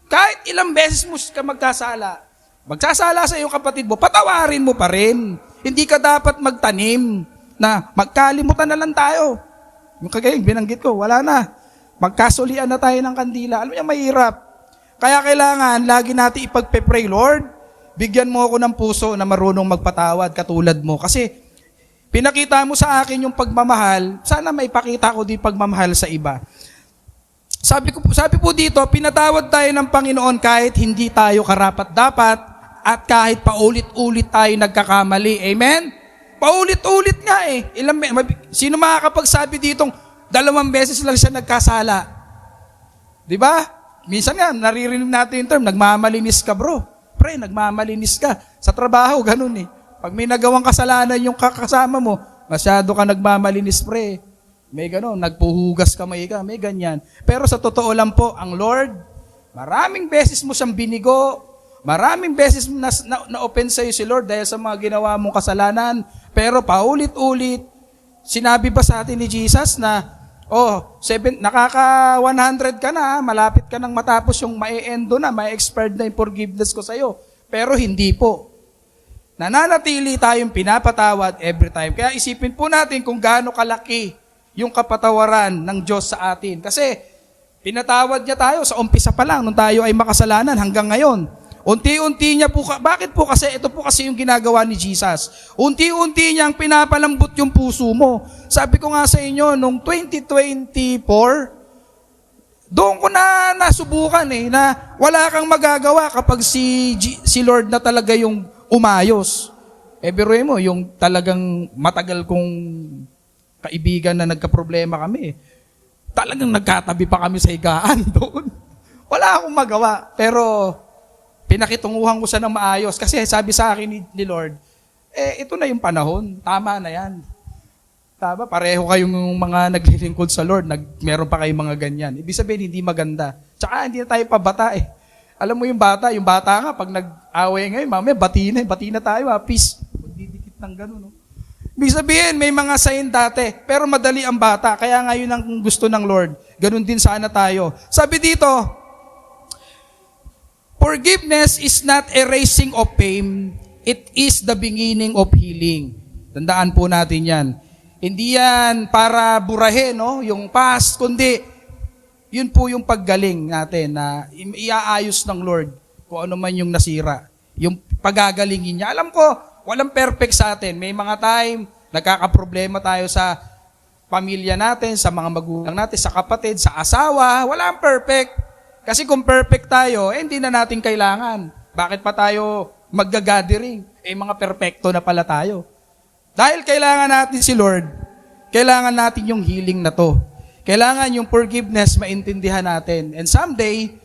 kahit ilang beses mo ka magsasala sa iyong kapatid mo, patawarin mo pa rin. Hindi ka dapat magtanim na magkalimutan na lang tayo. Yung kagaya, binanggit ko, wala na. Magkasulian na tayo ng kandila. Alam niyo, mahirap. Kaya kailangan, lagi natin ipagpe-pray, Lord, bigyan mo ako ng puso na marunong magpatawad katulad mo. Kasi, pinakita mo sa akin yung pagmamahal, sana maipakita ko din pagmamahal sa iba. Sabi po dito, pinatawad tayo ng Panginoon kahit hindi tayo karapat-dapat at kahit paulit-ulit tayo nagkakamali. Amen? Paulit-ulit nga eh. Sino makakapagsabi ditong 2 beses lang siya nagkasala? Di ba? Minsan nga, naririnig natin yung term, nagmamalinis ka bro. Pre, nagmamalinis ka. Sa trabaho, ganun eh. Pag may nagawang kasalanan yung kakasama mo, masyado ka nagmamalinis pre. May gano'n, nagpuhugas kamay ka, may ganyan. Pero sa totoo lang po, ang Lord, maraming beses mo siyang binigo, maraming beses na-open sa'yo si Lord dahil sa mga ginawa mong kasalanan. Pero paulit-ulit, sinabi ba sa atin ni Jesus na, nakaka 100 ka na, malapit ka nang matapos yung ma-e-endo na, ma-expired na yung forgiveness ko sa'yo. Pero hindi po. Nananatili tayong pinapatawad every time. Kaya isipin po natin kung gaano kalaki yung kapatawaran ng Diyos sa atin. Kasi pinatawad niya tayo sa umpisa pa lang nung tayo ay makasalanan hanggang ngayon. Unti-unti niya po, bakit po kasi, ito po kasi yung ginagawa ni Jesus. Unti-unti niyang pinapalambot yung puso mo. Sabi ko nga sa inyo, nung 2024, doon ko na nasubukan na wala kang magagawa kapag si Lord na talaga yung umayos. Biruin mo, yung talagang matagal kong kaibigan na nagka-problema kami. Talagang nagkatabi pa kami sa higaan doon. Wala akong magawa. Pero pinakitunguhan ko siya ng maayos. Kasi sabi sa akin ni Lord, ito na yung panahon. Tama na yan. Tama, pareho kayong mga naglilingkod sa Lord. Meron pa kayong mga ganyan. Ibig sabihin, hindi maganda. Tsaka hindi na tayo pabata eh. Alam mo yung bata nga, pag nag-away ngayon, mamaya bati na tayo, peace. Magdidikit ng gano'n, no? Ibig sabihin, may mga sign dati, pero madali ang bata. Kaya ngayon ang gusto ng Lord. Ganun din sana tayo. Sabi dito, forgiveness is not erasing of pain. It is the beginning of healing. Tandaan po natin yan. Hindi yan para burahin, no? Yung past, kundi yun po yung paggaling natin na iaayos ng Lord kung ano man yung nasira. Yung pagagalingin niya. Alam ko, walang perfect sa atin. May mga time, nagkakaproblema tayo sa pamilya natin, sa mga magulang natin, sa kapatid, sa asawa. Walang perfect. Kasi kung perfect tayo, hindi na natin kailangan. Bakit pa tayo mag-gathering? Mga perfecto na pala tayo. Dahil kailangan natin si Lord, kailangan natin yung healing na to. Kailangan yung forgiveness maintindihan natin. And someday,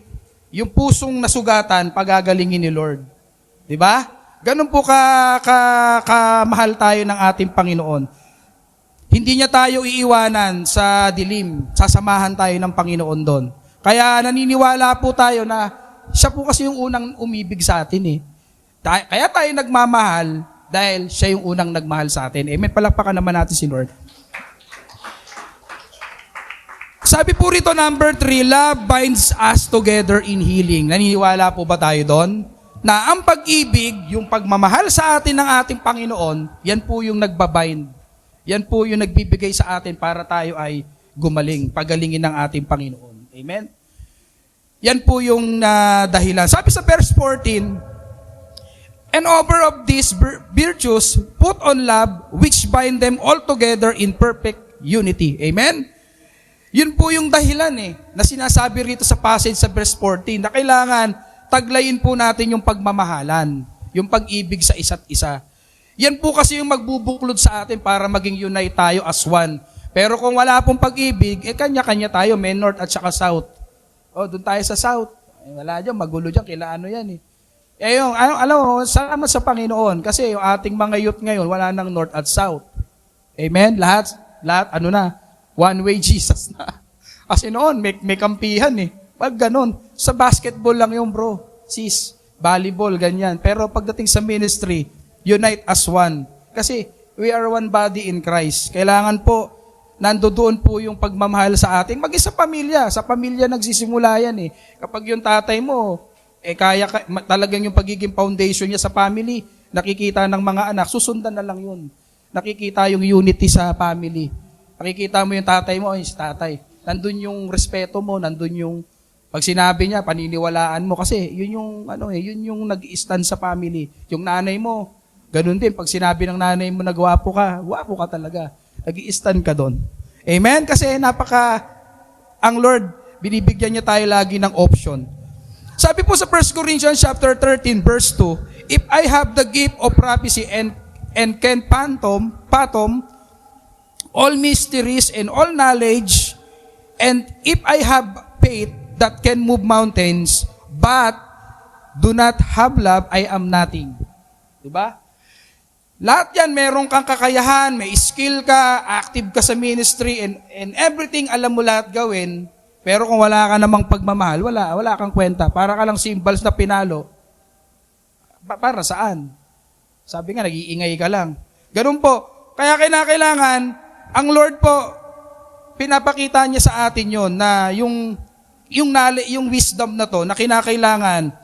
yung pusong nasugatan, pagagalingin ni Lord. Diba? Ganun po kamahal tayo ng ating Panginoon. Hindi niya tayo iiwanan sa dilim. Sasamahan tayo ng Panginoon doon. Kaya naniniwala po tayo na siya po kasi yung unang umibig sa atin eh. Kaya tayo nagmamahal dahil siya yung unang nagmahal sa atin. Amen. Palakpakan naman natin si Lord. Sabi po rito, number 3, love binds us together in healing. Naniniwala po ba tayo doon? Na ang pag-ibig, yung pagmamahal sa atin ng ating Panginoon, yan po yung nagbabind. Yan po yung nagbibigay sa atin para tayo ay gumaling, pagalingin ng ating Panginoon. Amen? Yan po yung dahilan. Sabi sa verse 14, and over of these virtues, put on love, which bind them all together in perfect unity. Amen? Yun po yung dahilan na sinasabi rito sa passage sa verse 14 na kailangan taglayin po natin yung pagmamahalan, yung pag-ibig sa isa't isa. Yan po kasi yung magbubuklod sa atin para maging unite tayo as one. Pero kung wala pong pag-ibig, kanya-kanya tayo, may north at saka south. Doon tayo sa south. Wala dyan, magulo dyan, kila ano yan alam mo, salamat sa Panginoon kasi yung ating mga youth ngayon, wala nang north at south. Amen? Lahat, one way Jesus na. Kasi noon, may kampihan Pag ganun, sa basketball lang yung bro, sis, volleyball, ganyan. Pero pagdating sa ministry, unite as one. Kasi we are one body in Christ. Kailangan po, nandoon po yung pagmamahal sa ating, mag-isa pamilya. Sa pamilya nagsisimula yan Kapag yung tatay mo, talagang yung pagiging foundation niya sa family, nakikita ng mga anak, susundan na lang yun. Nakikita yung unity sa family. Nakikita mo yung tatay mo, ay si tatay. Nandun yung respeto mo, nandun yung pag sinabi niya, paniniwalaan mo kasi yun yung yun yung nag-stand sa family. Yung nanay mo, ganun din pag sinabi ng nanay mo na gwapo ka talaga. Nag-stand ka doon. Amen? Kasi ang Lord, binibigyan niya tayo lagi ng option. Sabi po sa 1 Corinthians chapter 13 verse 2, if I have the gift of prophecy and can fathom all mysteries and all knowledge, and if I have faith that can move mountains, but do not have love, I am nothing. Diba? Lahat yan, meron kang kakayahan, may skill ka, active ka sa ministry, and everything alam mo lahat gawin, pero kung wala ka namang pagmamahal, wala kang kwenta. Para ka lang symbols na pinalo. Para saan? Sabi nga, nag-iingay ka lang. Ganun po. Kaya kinakailangan, ang Lord po, pinapakita niya sa atin yon na yung wisdom na to, na kinakailangan,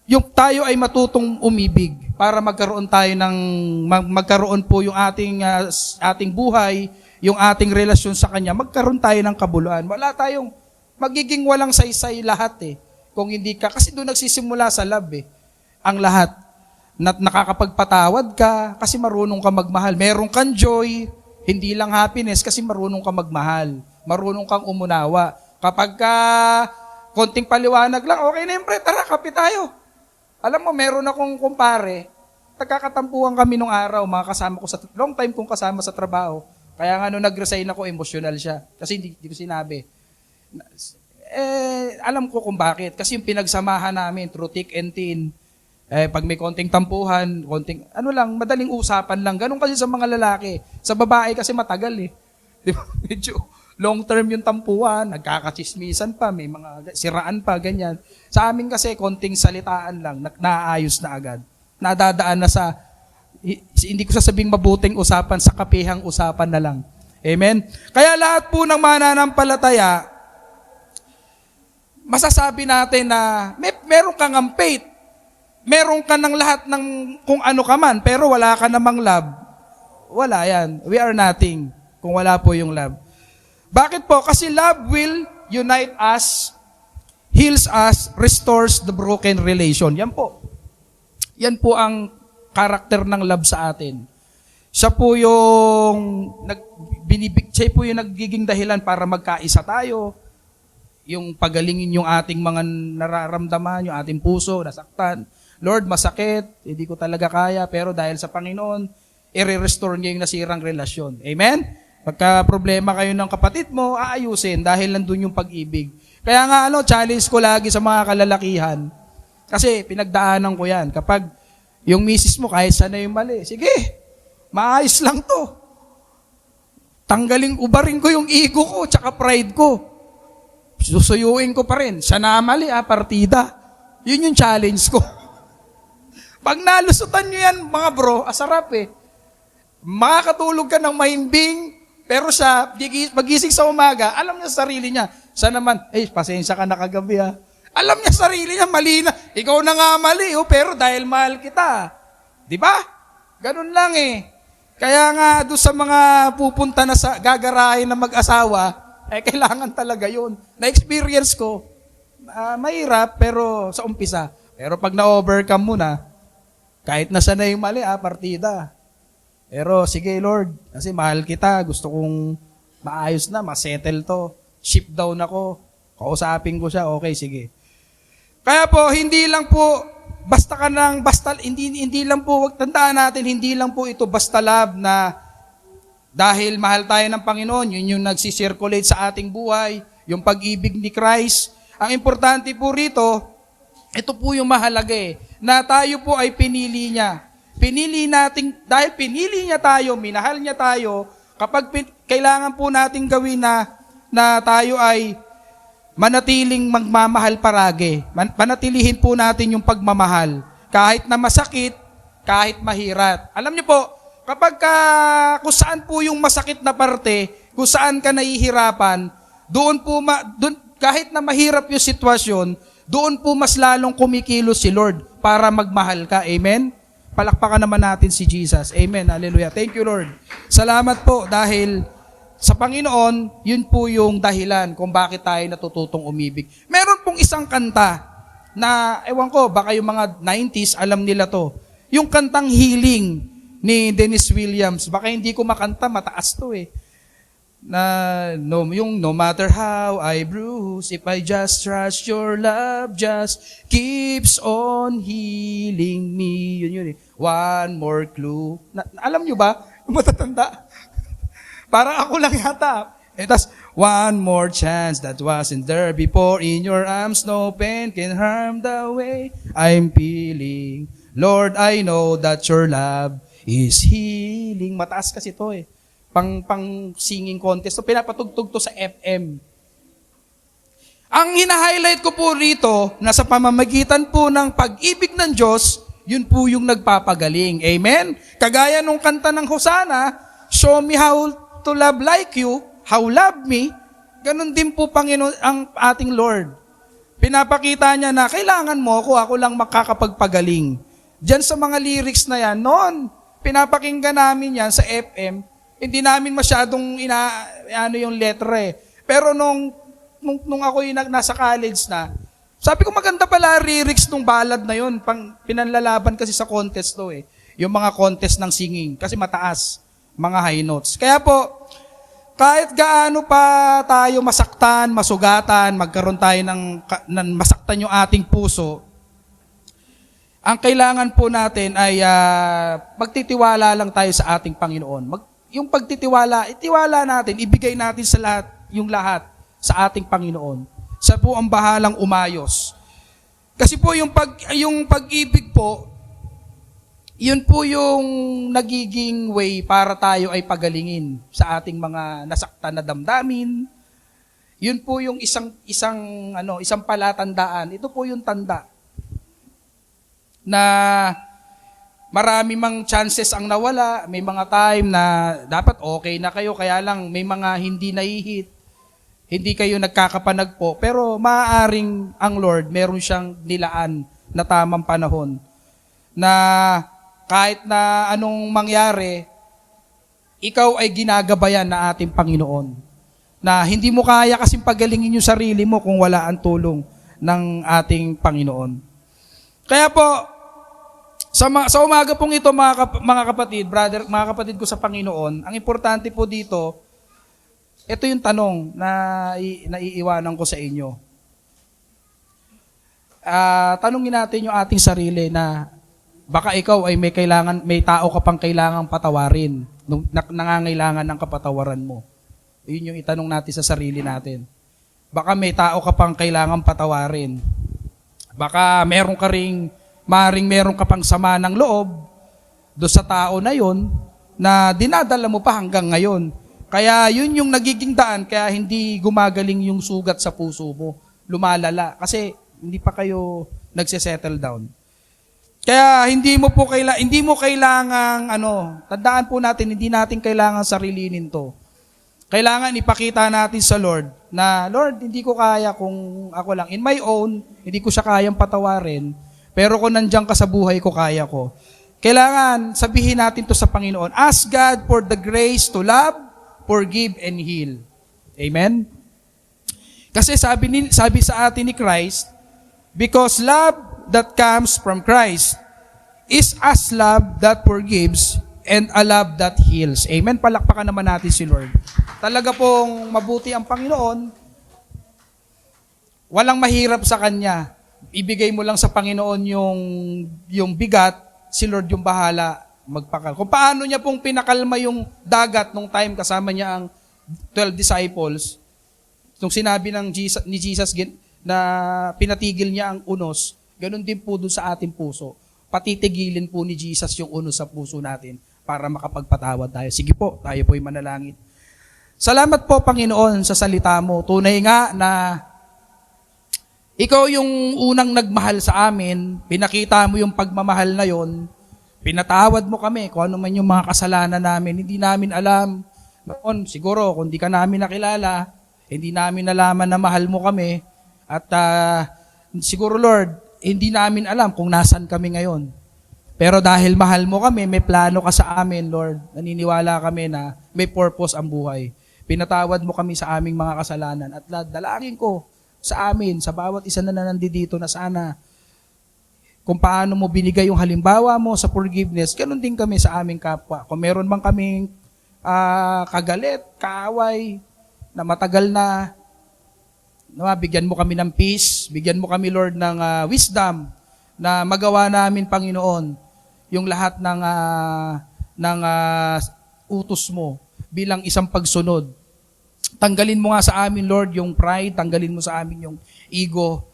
yung tayo ay matutong umibig para magkaroon po yung ating buhay, yung ating relasyon sa Kanya, magkaroon tayo ng kabuluhan. Wala tayong, magiging walang saysay lahat Kung hindi ka, kasi doon nagsisimula sa love ang lahat. Nakakapagpatawad ka kasi marunong ka magmahal. Meron kang joy, hindi lang happiness kasi marunong ka magmahal. Marunong kang umunawa. Kapag konting paliwanag lang, okay na yun, pre, tara, kape tayo. Alam mo, meron akong kumpare, nagkakatampuhan kami nung araw, mga kasama ko long time kong kasama sa trabaho. Kaya nga nung nag-resign ako, emotional siya. Kasi hindi ko sinabi. Alam ko kung bakit. Kasi yung pinagsamahan namin through thick and thin, pag may konting tampuhan, madaling usapan lang. Ganun kasi sa mga lalaki. Sa babae kasi matagal Di ba? Medyo long term yung tampuhan, nagkakachismisan pa, may mga siraan pa, ganyan. Sa amin kasi, konting salitaan lang, naayos na agad. Nadadaan na sa, hindi ko sasabing mabuting usapan, sa kapihang usapan na lang. Amen? Kaya lahat po ng mananampalataya, masasabi natin na meron kang ang faith, meron ka ng lahat ng kung ano ka man, pero wala ka namang love. Wala yan. We are nothing kung wala po yung love. Bakit po? Kasi love will unite us, heals us, restores the broken relation. Yan po. Yan po ang karakter ng love sa atin. Siya po yung nagiging dahilan para magkaisa tayo. Yung pagalingin yung ating mga nararamdaman, yung ating puso, nasaktan. Lord, masakit, hindi ko talaga kaya, pero dahil sa Panginoon, i-restore niya yung nasirang relasyon. Amen? Pagka problema kayo ng kapatid mo, aayusin dahil nandun yung pag-ibig. Kaya nga challenge ko lagi sa mga kalalakihan. Kasi pinagdaanan ko yan. Kapag yung misis mo kahit sana yung mali, sige, maayos lang to. Ubarin ko yung ego ko, tsaka pride ko. Susuyuin ko pa rin. Siya na mali, partida. Yun yung challenge ko. Pag nalusutan nyo yan, mga bro, asarap Makakatulog ka ng mahimbing, pero siya, magising sa umaga, alam niya sa sarili niya. Siya naman, pasensya ka na kagabi Alam niya sa sarili niya, mali na. Ikaw na nga mali, pero dahil mahal kita. Di ba? Ganun lang Kaya nga, doon sa mga pupunta na sa gagarahin na mag-asawa, kailangan talaga yun. Na-experience ko, mahirap, pero sa umpisa. Pero pag na-overcome mo na, kahit na siya na yung mali, partida. Pero sige Lord, kasi mahal kita, gusto kong maayos na, masettle to, ship down ako, kausapin ko siya, okay, sige. Kaya po, hindi lang po, hindi lang po, wag tandaan natin, hindi lang po ito basta love na dahil mahal tayo ng Panginoon, yun yung nagsisirculate sa ating buhay, yung pag-ibig ni Christ. Ang importante po rito, ito po yung mahalaga na tayo po ay pinili niya. Pinili natin, dahil pinili niya tayo, minahal niya tayo, kapag kailangan po natin gawin na tayo ay manatiling magmamahal paragi. Panatilihin po natin yung pagmamahal. Kahit na masakit, kahit mahirap. Alam niyo po, kapag kung saan po yung masakit na parte, kung saan ka nahihirapan, kahit na mahirap yung sitwasyon, doon po mas lalong kumikilos si Lord para magmahal ka. Amen? Palakpakan naman natin si Jesus. Amen. Hallelujah. Thank you, Lord. Salamat po dahil sa Panginoon, yun po yung dahilan kung bakit tayo natututong umibig. Meron pong isang kanta na, ewan ko, baka yung mga 90s, alam nila to. Yung kantang Healing ni Dennis Williams. Baka hindi ko makanta, mataas to eh. No matter how I bruise, if I just trust your love, just keeps on healing me. Yun eh. One more clue. Alam nyo ba? Matatanda. Parang ako lang yata. Tas, one more chance that wasn't there before. In your arms, no pain can harm the way I'm feeling. Lord, I know that your love is healing. Mataas kasi to eh. Pang singing contest. So, pinapatugtog to sa FM. Ang hina-highlight ko po rito, na sa pamamagitan po ng pag-ibig ng Diyos, yun po yung nagpapagaling. Amen? Kagaya nung kanta ng Hosanna, show me how to love like you, how love me, ganun din po Panginoon ang ating Lord. Pinapakita niya na kailangan mo ako lang makakapagpagaling. Diyan sa mga lyrics na yan, noon, pinapakinggan namin yan sa FM, hindi namin masyadong yung letra eh. Pero nung ako nasa college na, sabi ko maganda pala lyrics nung ballad na yun, pinanlalaban kasi sa contest to eh. Yung mga contest ng singing, kasi mataas, mga high notes. Kaya po, kahit gaano pa tayo masaktan, masugatan, magkaroon tayo ng masaktan yung ating puso, ang kailangan po natin ay magtitiwala lang tayo sa ating Panginoon. Yung pagtitiwala, itiwala natin, ibigay natin sa lahat sa ating Panginoon. Siya po ang bahalang umayos. Kasi po yung pag-ibig po, yun po yung nagiging way para tayo ay pagalingin sa ating mga nasaktan na damdamin. Yun po yung isang palatandaan. Ito po yung tanda na marami mang chances ang nawala, may mga time na dapat okay na kayo, kaya lang may mga hindi nahihit, hindi kayo nagkakapanagpo, pero maaaring ang Lord, meron siyang nilaan na tamang panahon na kahit na anong mangyari, ikaw ay ginagabayan na ating Panginoon. Na hindi mo kaya kasing pagalingin yung sarili mo kung wala ang tulong ng ating Panginoon. Kaya po, sa umaga pong ito mga kapatid, mga kapatid ko sa Panginoon, ang importante po dito, ito yung tanong na naiiwanan ko sa inyo. Tanungin natin yung ating sarili na baka ikaw ay may tao ka pang kailangang patawarin, nangangailangan ng kapatawaran mo. Yun yung itanong natin sa sarili natin. Baka may tao ka pang kailangang patawarin. Baka meron ka pang sama ng loob do sa tao na yon na dinadala mo pa hanggang ngayon. Kaya yun yung nagiging daan, kaya hindi gumagaling yung sugat sa puso mo. Lumalala. Kasi hindi pa kayo nagse-settle down. Kaya hindi mo kailangang tandaan po natin, hindi natin kailangan sarilinin to. Kailangan ipakita natin sa Lord na, Lord, hindi ko kaya kung ako lang. In my own, hindi ko siya kayang patawarin. Pero kung nandiyan ka sa buhay ko, kaya ko. Kailangan sabihin natin to sa Panginoon. Ask God for the grace to love, forgive, and heal. Amen? Kasi sabi sa atin ni Christ, because love that comes from Christ is as love that forgives and a love that heals. Amen? Palakpakan naman natin si Lord. Talaga pong mabuti ang Panginoon. Walang mahirap sa Kanya. Ibigay mo lang sa Panginoon yung bigat, si Lord yung bahala magpakal. Kung paano niya pong pinakalma yung dagat nung time kasama niya ang 12 disciples, nung sinabi ni Jesus na pinatigil niya ang unos, ganun din po dun sa ating puso. Patitigilin po ni Jesus yung unos sa puso natin para makapagpatawad tayo. Sige po, tayo po'y manalangin. Salamat po, Panginoon, sa salita mo. Tunay nga na ikaw yung unang nagmahal sa amin, pinakita mo yung pagmamahal na yon, pinatawad mo kami kung ano man yung mga kasalanan namin, hindi namin alam. Noon, siguro, kung di ka namin nakilala, hindi namin nalaman na mahal mo kami, at siguro, Lord, hindi namin alam kung nasan kami ngayon. Pero dahil mahal mo kami, may plano ka sa amin, Lord. Naniniwala kami na may purpose ang buhay. Pinatawad mo kami sa aming mga kasalanan. At dalangin ko sa amin, sa bawat isa na nandito na sana, kung paano mo binigay yung halimbawa mo sa forgiveness, ganun din kami sa aming kapwa. Kung meron bang kaming kagalit, kaaway, na matagal na, bigyan mo kami ng peace, bigyan mo kami, Lord, ng wisdom na magawa namin, Panginoon, yung lahat ng utos mo bilang isang pagsunod. Tanggalin mo nga sa amin, Lord, yung pride, tanggalin mo sa amin yung ego,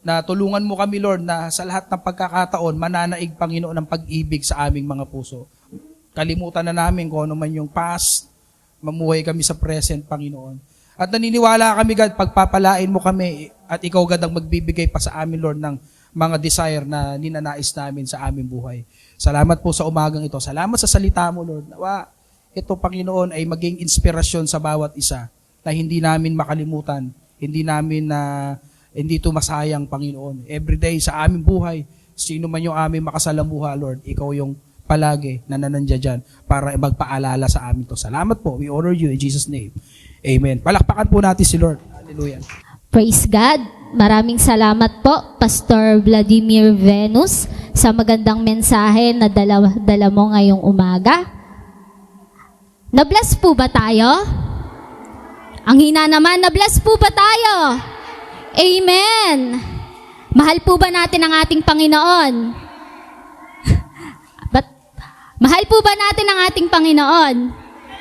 na tulungan mo kami, Lord, na sa lahat ng pagkakataon, mananaig, Panginoon, ng pag-ibig sa aming mga puso. Kalimutan na namin kung ano man yung past, mamuhay kami sa present, Panginoon. At naniniwala kami, God, pagpapalain mo kami at ikaw, God, ang magbibigay pa sa amin, Lord, ng mga desire na ninanais namin sa aming buhay. Salamat po sa umagang ito. Salamat sa salita mo, Lord. Nawa, ito, Panginoon, ay maging inspirasyon sa bawat isa na hindi namin makalimutan, hindi ito masayang, Panginoon. Every day sa aming buhay, sino man yung aming makasalamuha, Lord, ikaw yung palagi na nanandyan dyan para magpaalala sa amin to. Salamat po. We honor you in Jesus' name. Amen. Palakpakan po natin si Lord. Hallelujah. Praise God. Maraming salamat po, Pastor Vladimir Venus, sa magandang mensahe na dala mo ngayong umaga. Na-bless po ba tayo? Ang hina naman, na-bless po ba tayo? Amen. Mahal po ba natin ang ating Panginoon? Mahal po ba natin ang ating Panginoon?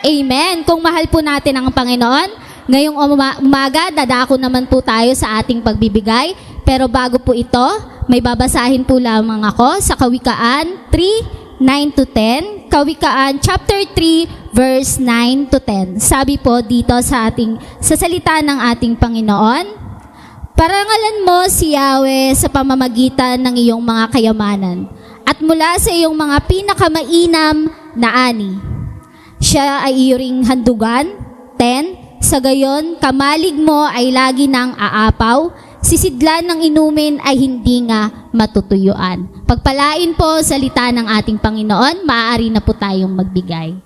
Amen. Kung mahal po natin ang Panginoon, ngayong umaga, dadako naman po tayo sa ating pagbibigay. Pero bago po ito, may babasahin po lamang ako sa Kawikaan 3:9-10. Kawikaan chapter 3, verse 9-10. Sabi po dito sa salita ng ating Panginoon, parangalan mo si Yahweh sa pamamagitan ng iyong mga kayamanan at mula sa iyong mga pinakamainam na ani. Siya ay iyong handugan. 10. Sa gayon, kamalig mo ay lagi nang aapaw, sisidlan ng inumin ay hindi nga matutuyuan. Pagpalain po salita ng ating Panginoon, maaari na po tayong magbigay.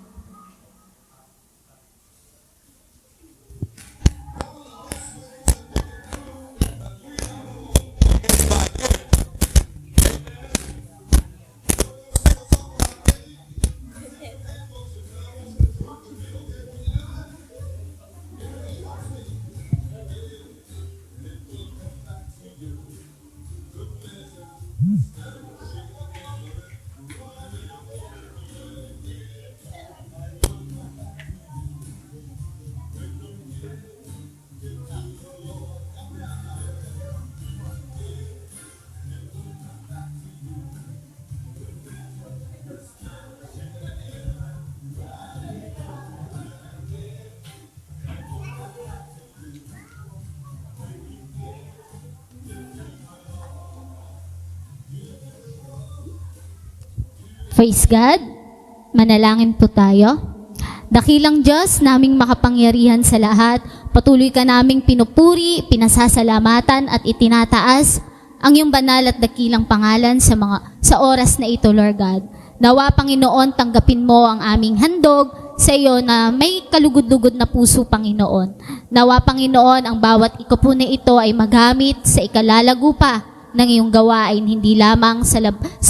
Praise God. Manalangin po tayo. Dakilang Diyos, naming makapangyarihan sa lahat, patuloy ka naming pinupuri, pinasasalamatan at itinataas ang iyong banal at dakilang pangalan sa oras na ito, Lord God. Nawa, Panginoon, tanggapin mo ang aming handog sa iyo na may kalugod-lugod na puso, Panginoon. Nawa, Panginoon, ang bawat ikapo na ito ay magamit sa ikalalago pa ng iyong gawain, hindi lamang sa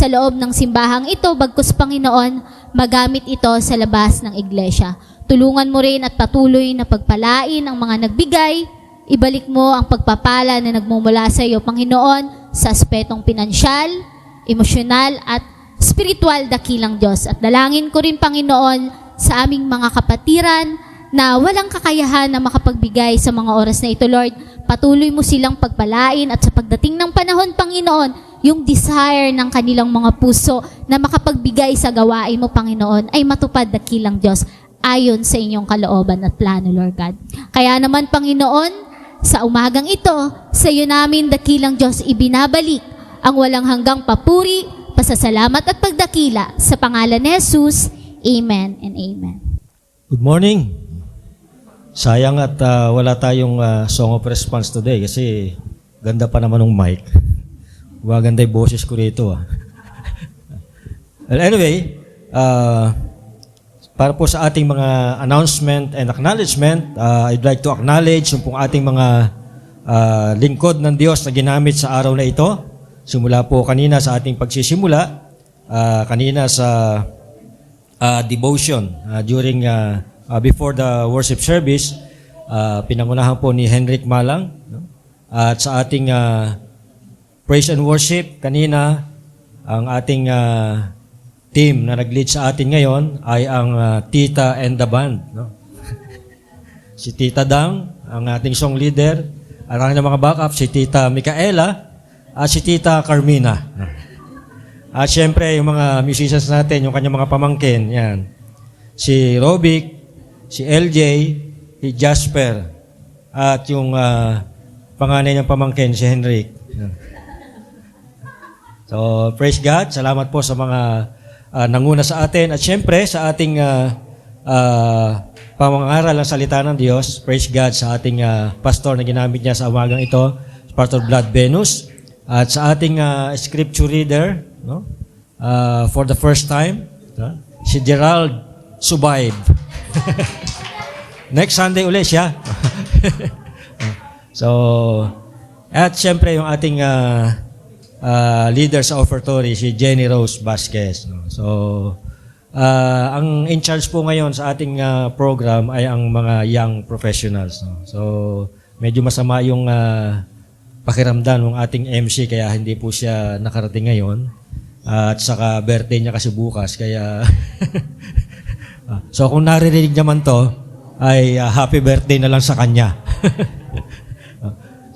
loob ng simbahang ito, bagkus, Panginoon, magamit ito sa labas ng iglesia. Tulungan mo rin at patuloy na pagpalain ang mga nagbigay. Ibalik mo ang pagpapala na nagmumula sa iyo, Panginoon, sa aspetong pinansyal, emosyonal at spiritual, dakilang Diyos. At dalangin ko rin, Panginoon, sa aming mga kapatiran na walang kakayahan na makapagbigay sa mga oras na ito, Lord. Patuloy mo silang pagpalain at sa pagdating ng panahon, Panginoon, yung desire ng kanilang mga puso na makapagbigay sa gawain mo, Panginoon, ay matupad, dakilang Diyos, ayon sa inyong kalooban at plano, Lord God. Kaya naman, Panginoon, sa umagang ito, sa iyo namin, dakilang Diyos, ibinabalik ang walang hanggang papuri, pasasalamat at pagdakila sa pangalan ni Jesus. Amen and amen. Good morning. Sayang at wala tayong song of response today kasi ganda pa naman ng mic. Maganda yung boses ko rito. Well, anyway, para po sa ating mga announcement and acknowledgement, I'd like to acknowledge yung pong ating mga lingkod ng Diyos na ginamit sa araw na ito. Simula po kanina sa ating pagsisimula, kanina sa devotion during before the worship service, pinangunahan po ni Henrik Malang, no? At sa ating praise and worship kanina, ang ating team na nag-lead sa atin ngayon ay ang Tita and the Band, no? Si Tita Dang, ang ating song leader, at ang mga backup, si Tita Micaela at si Tita Carmina. At syempre, yung mga musicians natin, yung kanyang mga pamangkin, yan. Si Robic, si LJ, si Jasper, at yung panganay niyang pamangkin, si Henrik. Yan. So, praise God. Salamat po sa mga nanguna sa atin. At syempre, sa ating pamangaral ng salita ng Diyos, praise God sa ating pastor na ginamit niya sa umagang ito, Pastor Vlad Venus. At sa ating scripture reader, no? For the first time, si Gerald Subaib. Next Sunday ulit siya. So, at syempre yung ating leader sa offertory, si Jenny Rose Vasquez. No? So, ang in charge po ngayon sa ating program ay ang mga young professionals. No? So, medyo masama yung pakiramdam ng ating MC kaya hindi po siya nakarating ngayon. At saka birthday niya kasi bukas kaya so kung naririnig naman to ay happy birthday na lang sa kanya.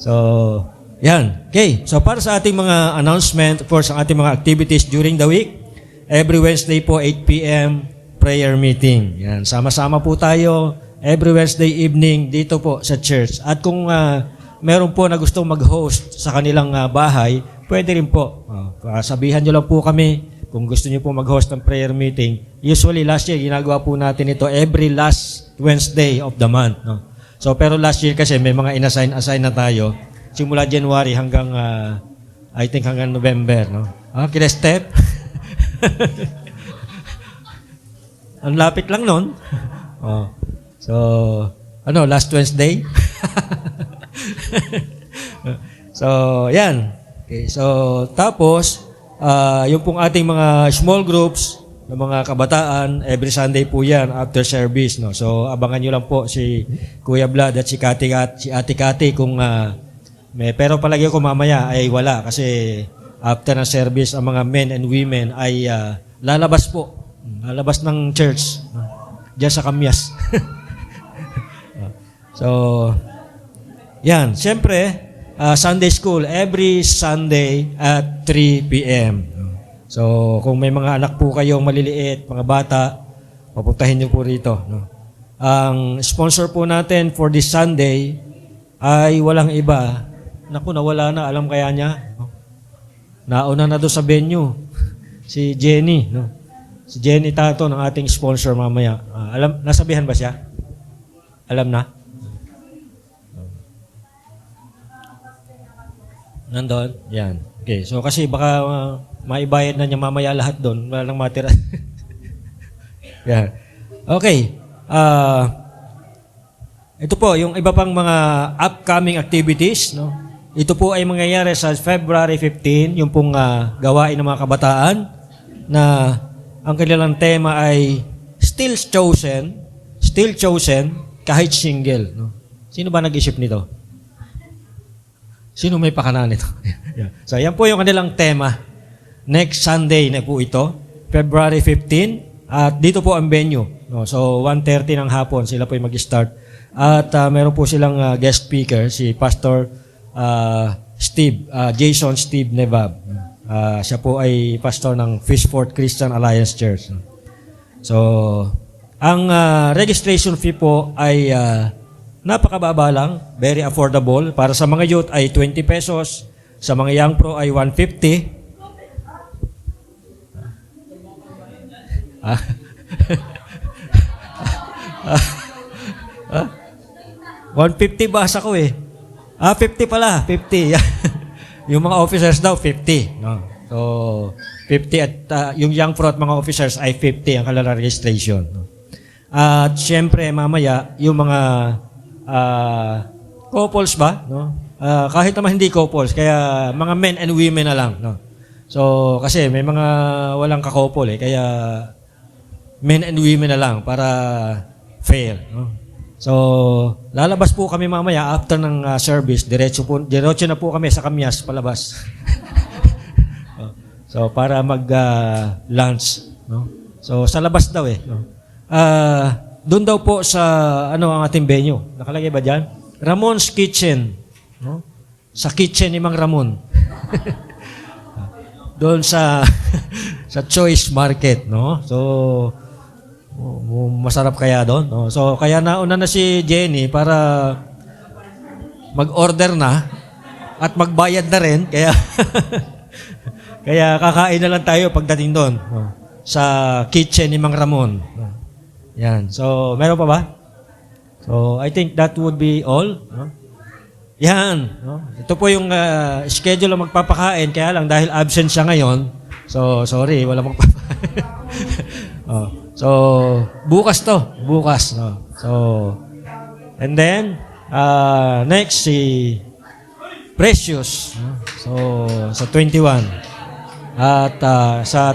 So, yan. Okay. So para sa ating mga announcement, of course, ang ating mga activities during the week, every Wednesday po 8 p.m. prayer meeting. Yan. Sama-sama po tayo every Wednesday evening dito po sa church. At kung meron po na gustong mag-host sa kanilang bahay, pwede rin po. Sabihan nyo lang po kami kung gusto nyo po mag-host ng prayer meeting. Usually last year, ginagawa po natin ito every last Wednesday of the month. No? So, pero last year kasi may mga inassign na tayo. Simula January hanggang, I think hanggang November. No? Kila Step. Ang lapit lang nun. So, last Wednesday? So, yan. Okay, so, tapos, yung pong ating mga small groups ng mga kabataan, every Sunday po yan after service. No? So, abangan nyo lang po si Kuya Vlad at si Ate Kati kung pero palagi ko mamaya ay wala kasi after ng service, ang mga men and women ay lalabas po. Lalabas ng church. Diyan sa Kamyas. So, yan. Siyempre, Sunday school, every Sunday at 3 p.m. So, kung may mga anak po kayong maliliit, mga bata, papuntahin niyo po rito. No? Ang sponsor po natin for this Sunday ay walang iba. Naku, nawala na. Alam kaya niya? No? Nauna na doon sa venue. Si Jenny. No? Si Jenny Tato ng ating sponsor mamaya. Nasabihan ba siya? Alam na? Nandun? Yan. Okay. So, kasi baka maibayad na niya mamaya lahat doon. Wala nang matira. Yan. Okay. Ito po, yung iba pang mga upcoming activities. No? Ito po ay mangyayari sa February 15, yung pong gawain ng mga kabataan na ang kanilang tema ay Still Chosen, kahit single. No? Sino ba nag-isip nito? Sino may pakana nito? Yeah. So, yan po yung kanilang tema. Next Sunday na po ito, February 15. At dito po ang venue. No? So, 1:30 ng hapon sila po yung mag-start. At meron po silang guest speaker, si Pastor Jason Steve Nevab. Siya po ay pastor ng Fishport Christian Alliance Church. So, ang registration fee po ay napakababa lang, very affordable. Para sa mga youth ay 20 pesos, sa mga young pro ay 150. 150 basa ko eh. 50 pala, 50. Yung mga officers daw, 50. No? So, 50 at yung young pro at mga officers ay 50 ang kanilang registration. No? At syempre, mamaya, yung mga couples ba? No? Kahit naman hindi couples, kaya mga men and women na lang. No? So, kasi may mga walang kakopol kaya men and women na lang para fair. No? So, lalabas po kami mamaya after ng service, diretso na po kami sa Kamyas palabas. So, para mag-lunch. No? So, sa labas daw no? Doon daw po sa ang ating venue. Nakalagay ba dyan? Ramon's Kitchen. No? Sa kitchen ni Mang Ramon. Doon sa sa Choice Market, no? So masarap kaya doon, no? So kaya nauna na si Jenny para mag-order na at magbayad na rin, kaya kaya kakain na lang tayo pagdating doon, no? Sa kitchen ni Mang Ramon. No? Yan. So meron pa ba? So I think that would be all, no? Yan. No? Ito po yung schedule ng magpapakain. Kaya lang dahil absent siya ngayon, so sorry, wala magpapakain. So bukas to. Bukas. No? So, and then, next si Precious. No? So, sa 21. At sa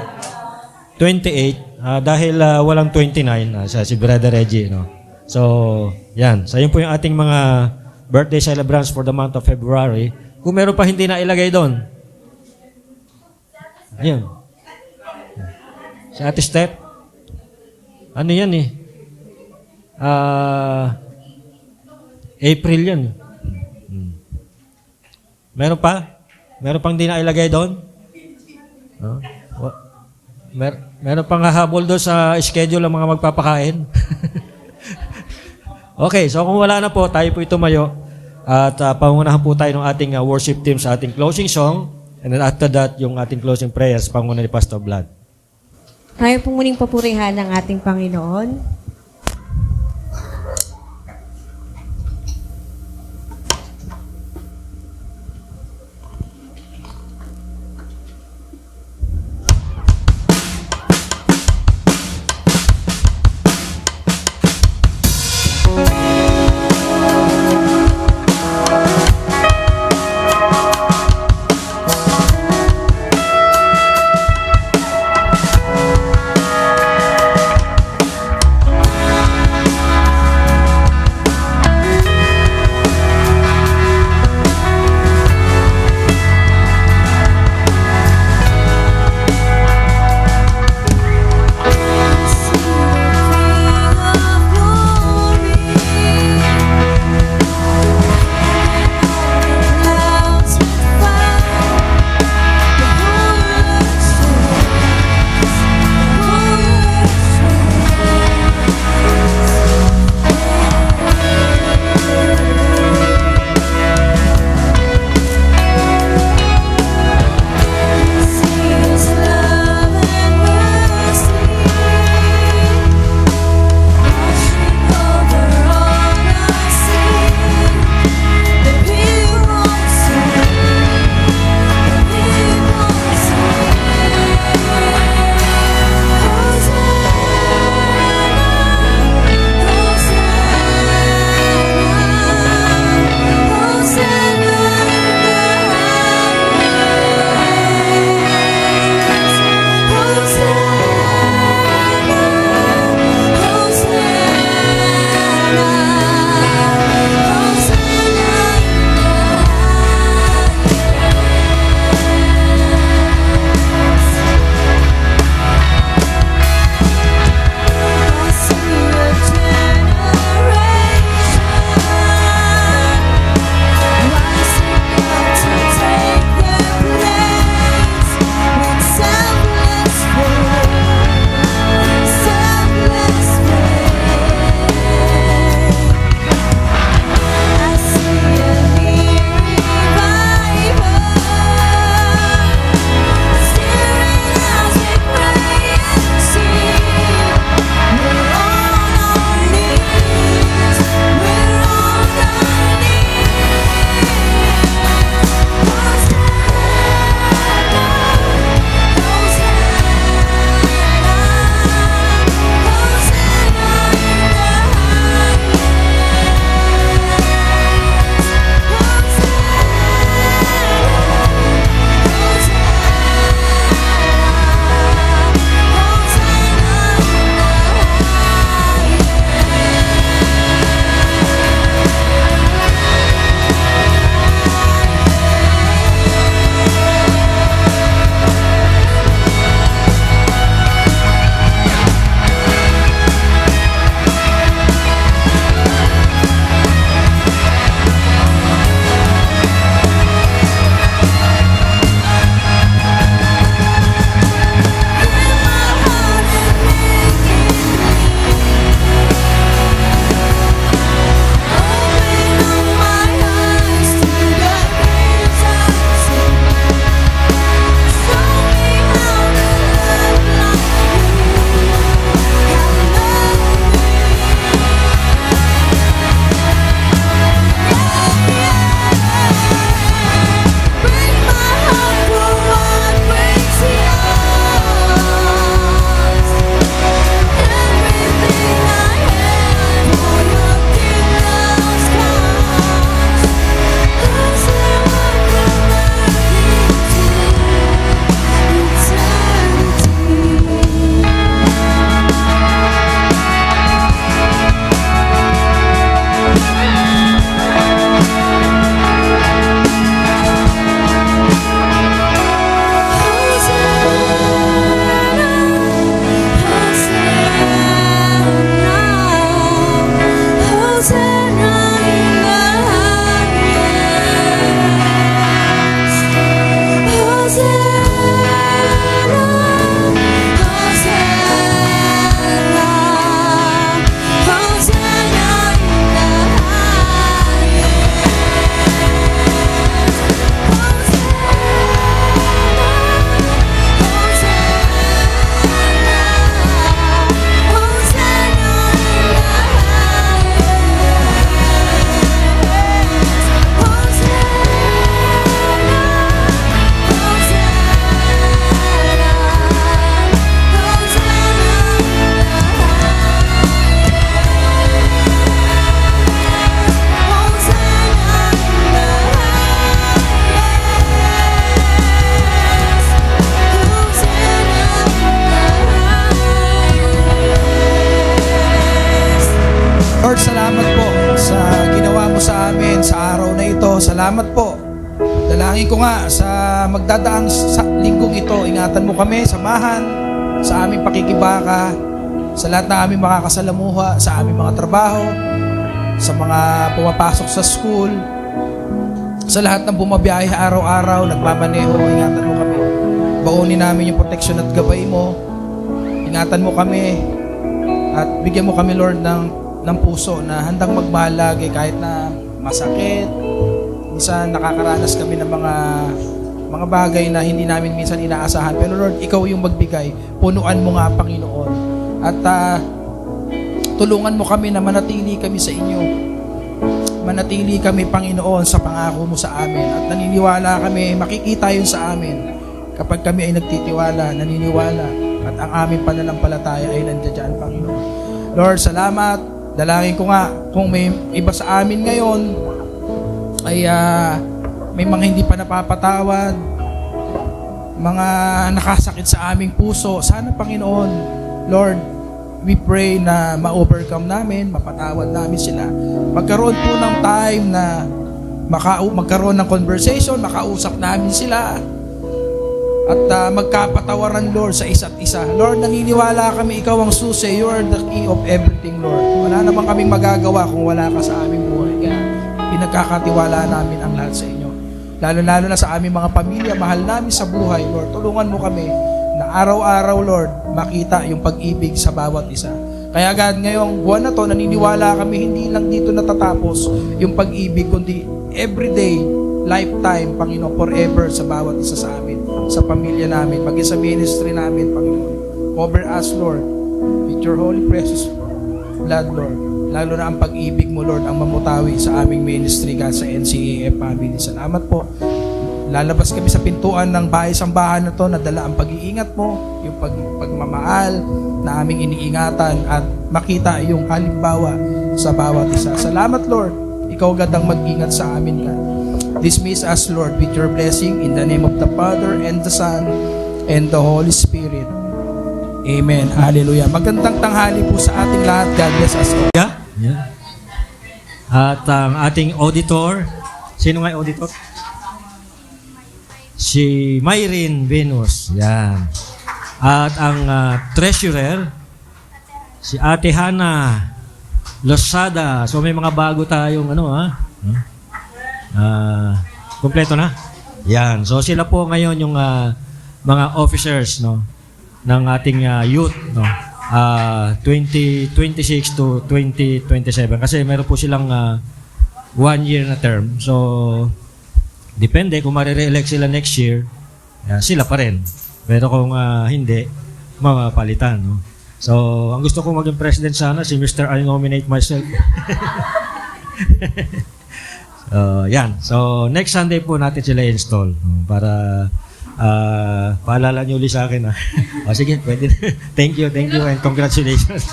28, dahil walang 29, si Brother Reggie. No? So, yan. So, yun po yung ating mga birthday celebrants for the month of February. Kung meron pa hindi na ilagay doon. Ayun. Si Ate Steph. Ano yan April yan. Meron pa? Meron pang hindi na ilagay doon? Meron pang hahabol doon sa schedule ng mga magpapakain? Okay, so kung wala na po, tayo po tumayo at pangunahan po tayo ng ating worship team sa ating closing song, and then after that, yung ating closing prayers, panguna ni Pastor Vlad. Tayo po muling papurihan ng ating Panginoon. Salamat po. Dalangin ko nga sa magdadaang sa linggong ito, ingatan mo kami, samahan sa aming pakikibaka, sa lahat na aming makakasalamuha, sa aming mga trabaho, sa mga pumapasok sa school, sa lahat ng bumabiyahe araw-araw, nagmamaneho, ingatan mo kami. Baunin namin yung proteksyon at gabay mo. Ingatan mo kami at bigyan mo kami, Lord, ng puso na handang magmahal lagi kahit na masakit. Minsan nakakaranas kami ng mga bagay na hindi namin minsan inaasahan. Pero Lord, ikaw yung magbigay. Punuan mo nga, Panginoon. At tulungan mo kami na manatili kami sa inyo. Manatili kami, Panginoon, sa pangako mo sa amin. At naniniwala kami, makikita yun sa amin. Kapag kami ay nagtitiwala, naniniwala, at ang aming pananampalataya ay nandiyan, Panginoon. Lord, salamat. Dalangin ko nga, kung may iba sa amin ngayon, ay may mga hindi pa napapatawad, mga nakasakit sa aming puso. Sana, Panginoon, Lord, we pray na ma-overcome namin, mapatawad namin sila. Magkaroon po ng time na magkaroon ng conversation, makausap namin sila, at magkapatawaran, Lord, sa isa't isa. Lord, naniniwala kami, ikaw ang susi. You are the key of everything, Lord. Wala naman kaming magagawa kung wala ka sa aming buhay. Kaya pinagkakatiwala namin ang lahat sa inyo. Lalo-lalo na sa aming mga pamilya, mahal namin sa buhay, Lord. Tulungan mo kami na araw-araw, Lord, makita yung pag-ibig sa bawat isa. Kaya God, ngayong buwan na to, naniniwala kami, hindi lang dito natatapos yung pag-ibig, kundi everyday, lifetime, Panginoon, forever sa bawat isa sa amin, sa pamilya namin, maging sa ministry namin, Panginoon. Cover us, Lord, with your holy precious blood, Lord. Lalo na ang pag-ibig mo, Lord, ang mamutawi sa aming ministry, God, sa NCAF family. Salamat po. Lalabas kami sa pintuan ng bahay-sambahan na to, nadala ang pag-iingat mo, yung pagmamahal na aming iniingatan, at makita yung halimbawa sa bawat isa. Salamat, Lord. Ikaw, God, ang mag-ingat sa amin, God. Dismiss us, Lord, with your blessing in the name of the Father and the Son and the Holy Spirit. Amen. Hallelujah. Magandang tanghali po sa ating lahat. God bless us all. Yeah. At ang ating auditor, sino nga yung auditor? Si Myrene Venus. Yan. At ang treasurer, si Ate Hana Losada. So may mga bago tayong kompleto na. Yan. So sila po ngayon yung mga officers, no, ng ating youth, no. 2026 to 2027 kasi meron po silang 1 year na term. So depende kung mare-re-elect sila next year, sila pa rin. Pero kung hindi, mapapalitan, no. So ang gusto kong maging president sana si Mr. I nominate myself. Yan. So next Sunday po natin sila install, para paalala niyo ulit sa akin. Sige, pwede. Thank you and congratulations.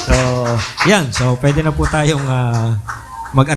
So, yan. So, pwede na po tayong mag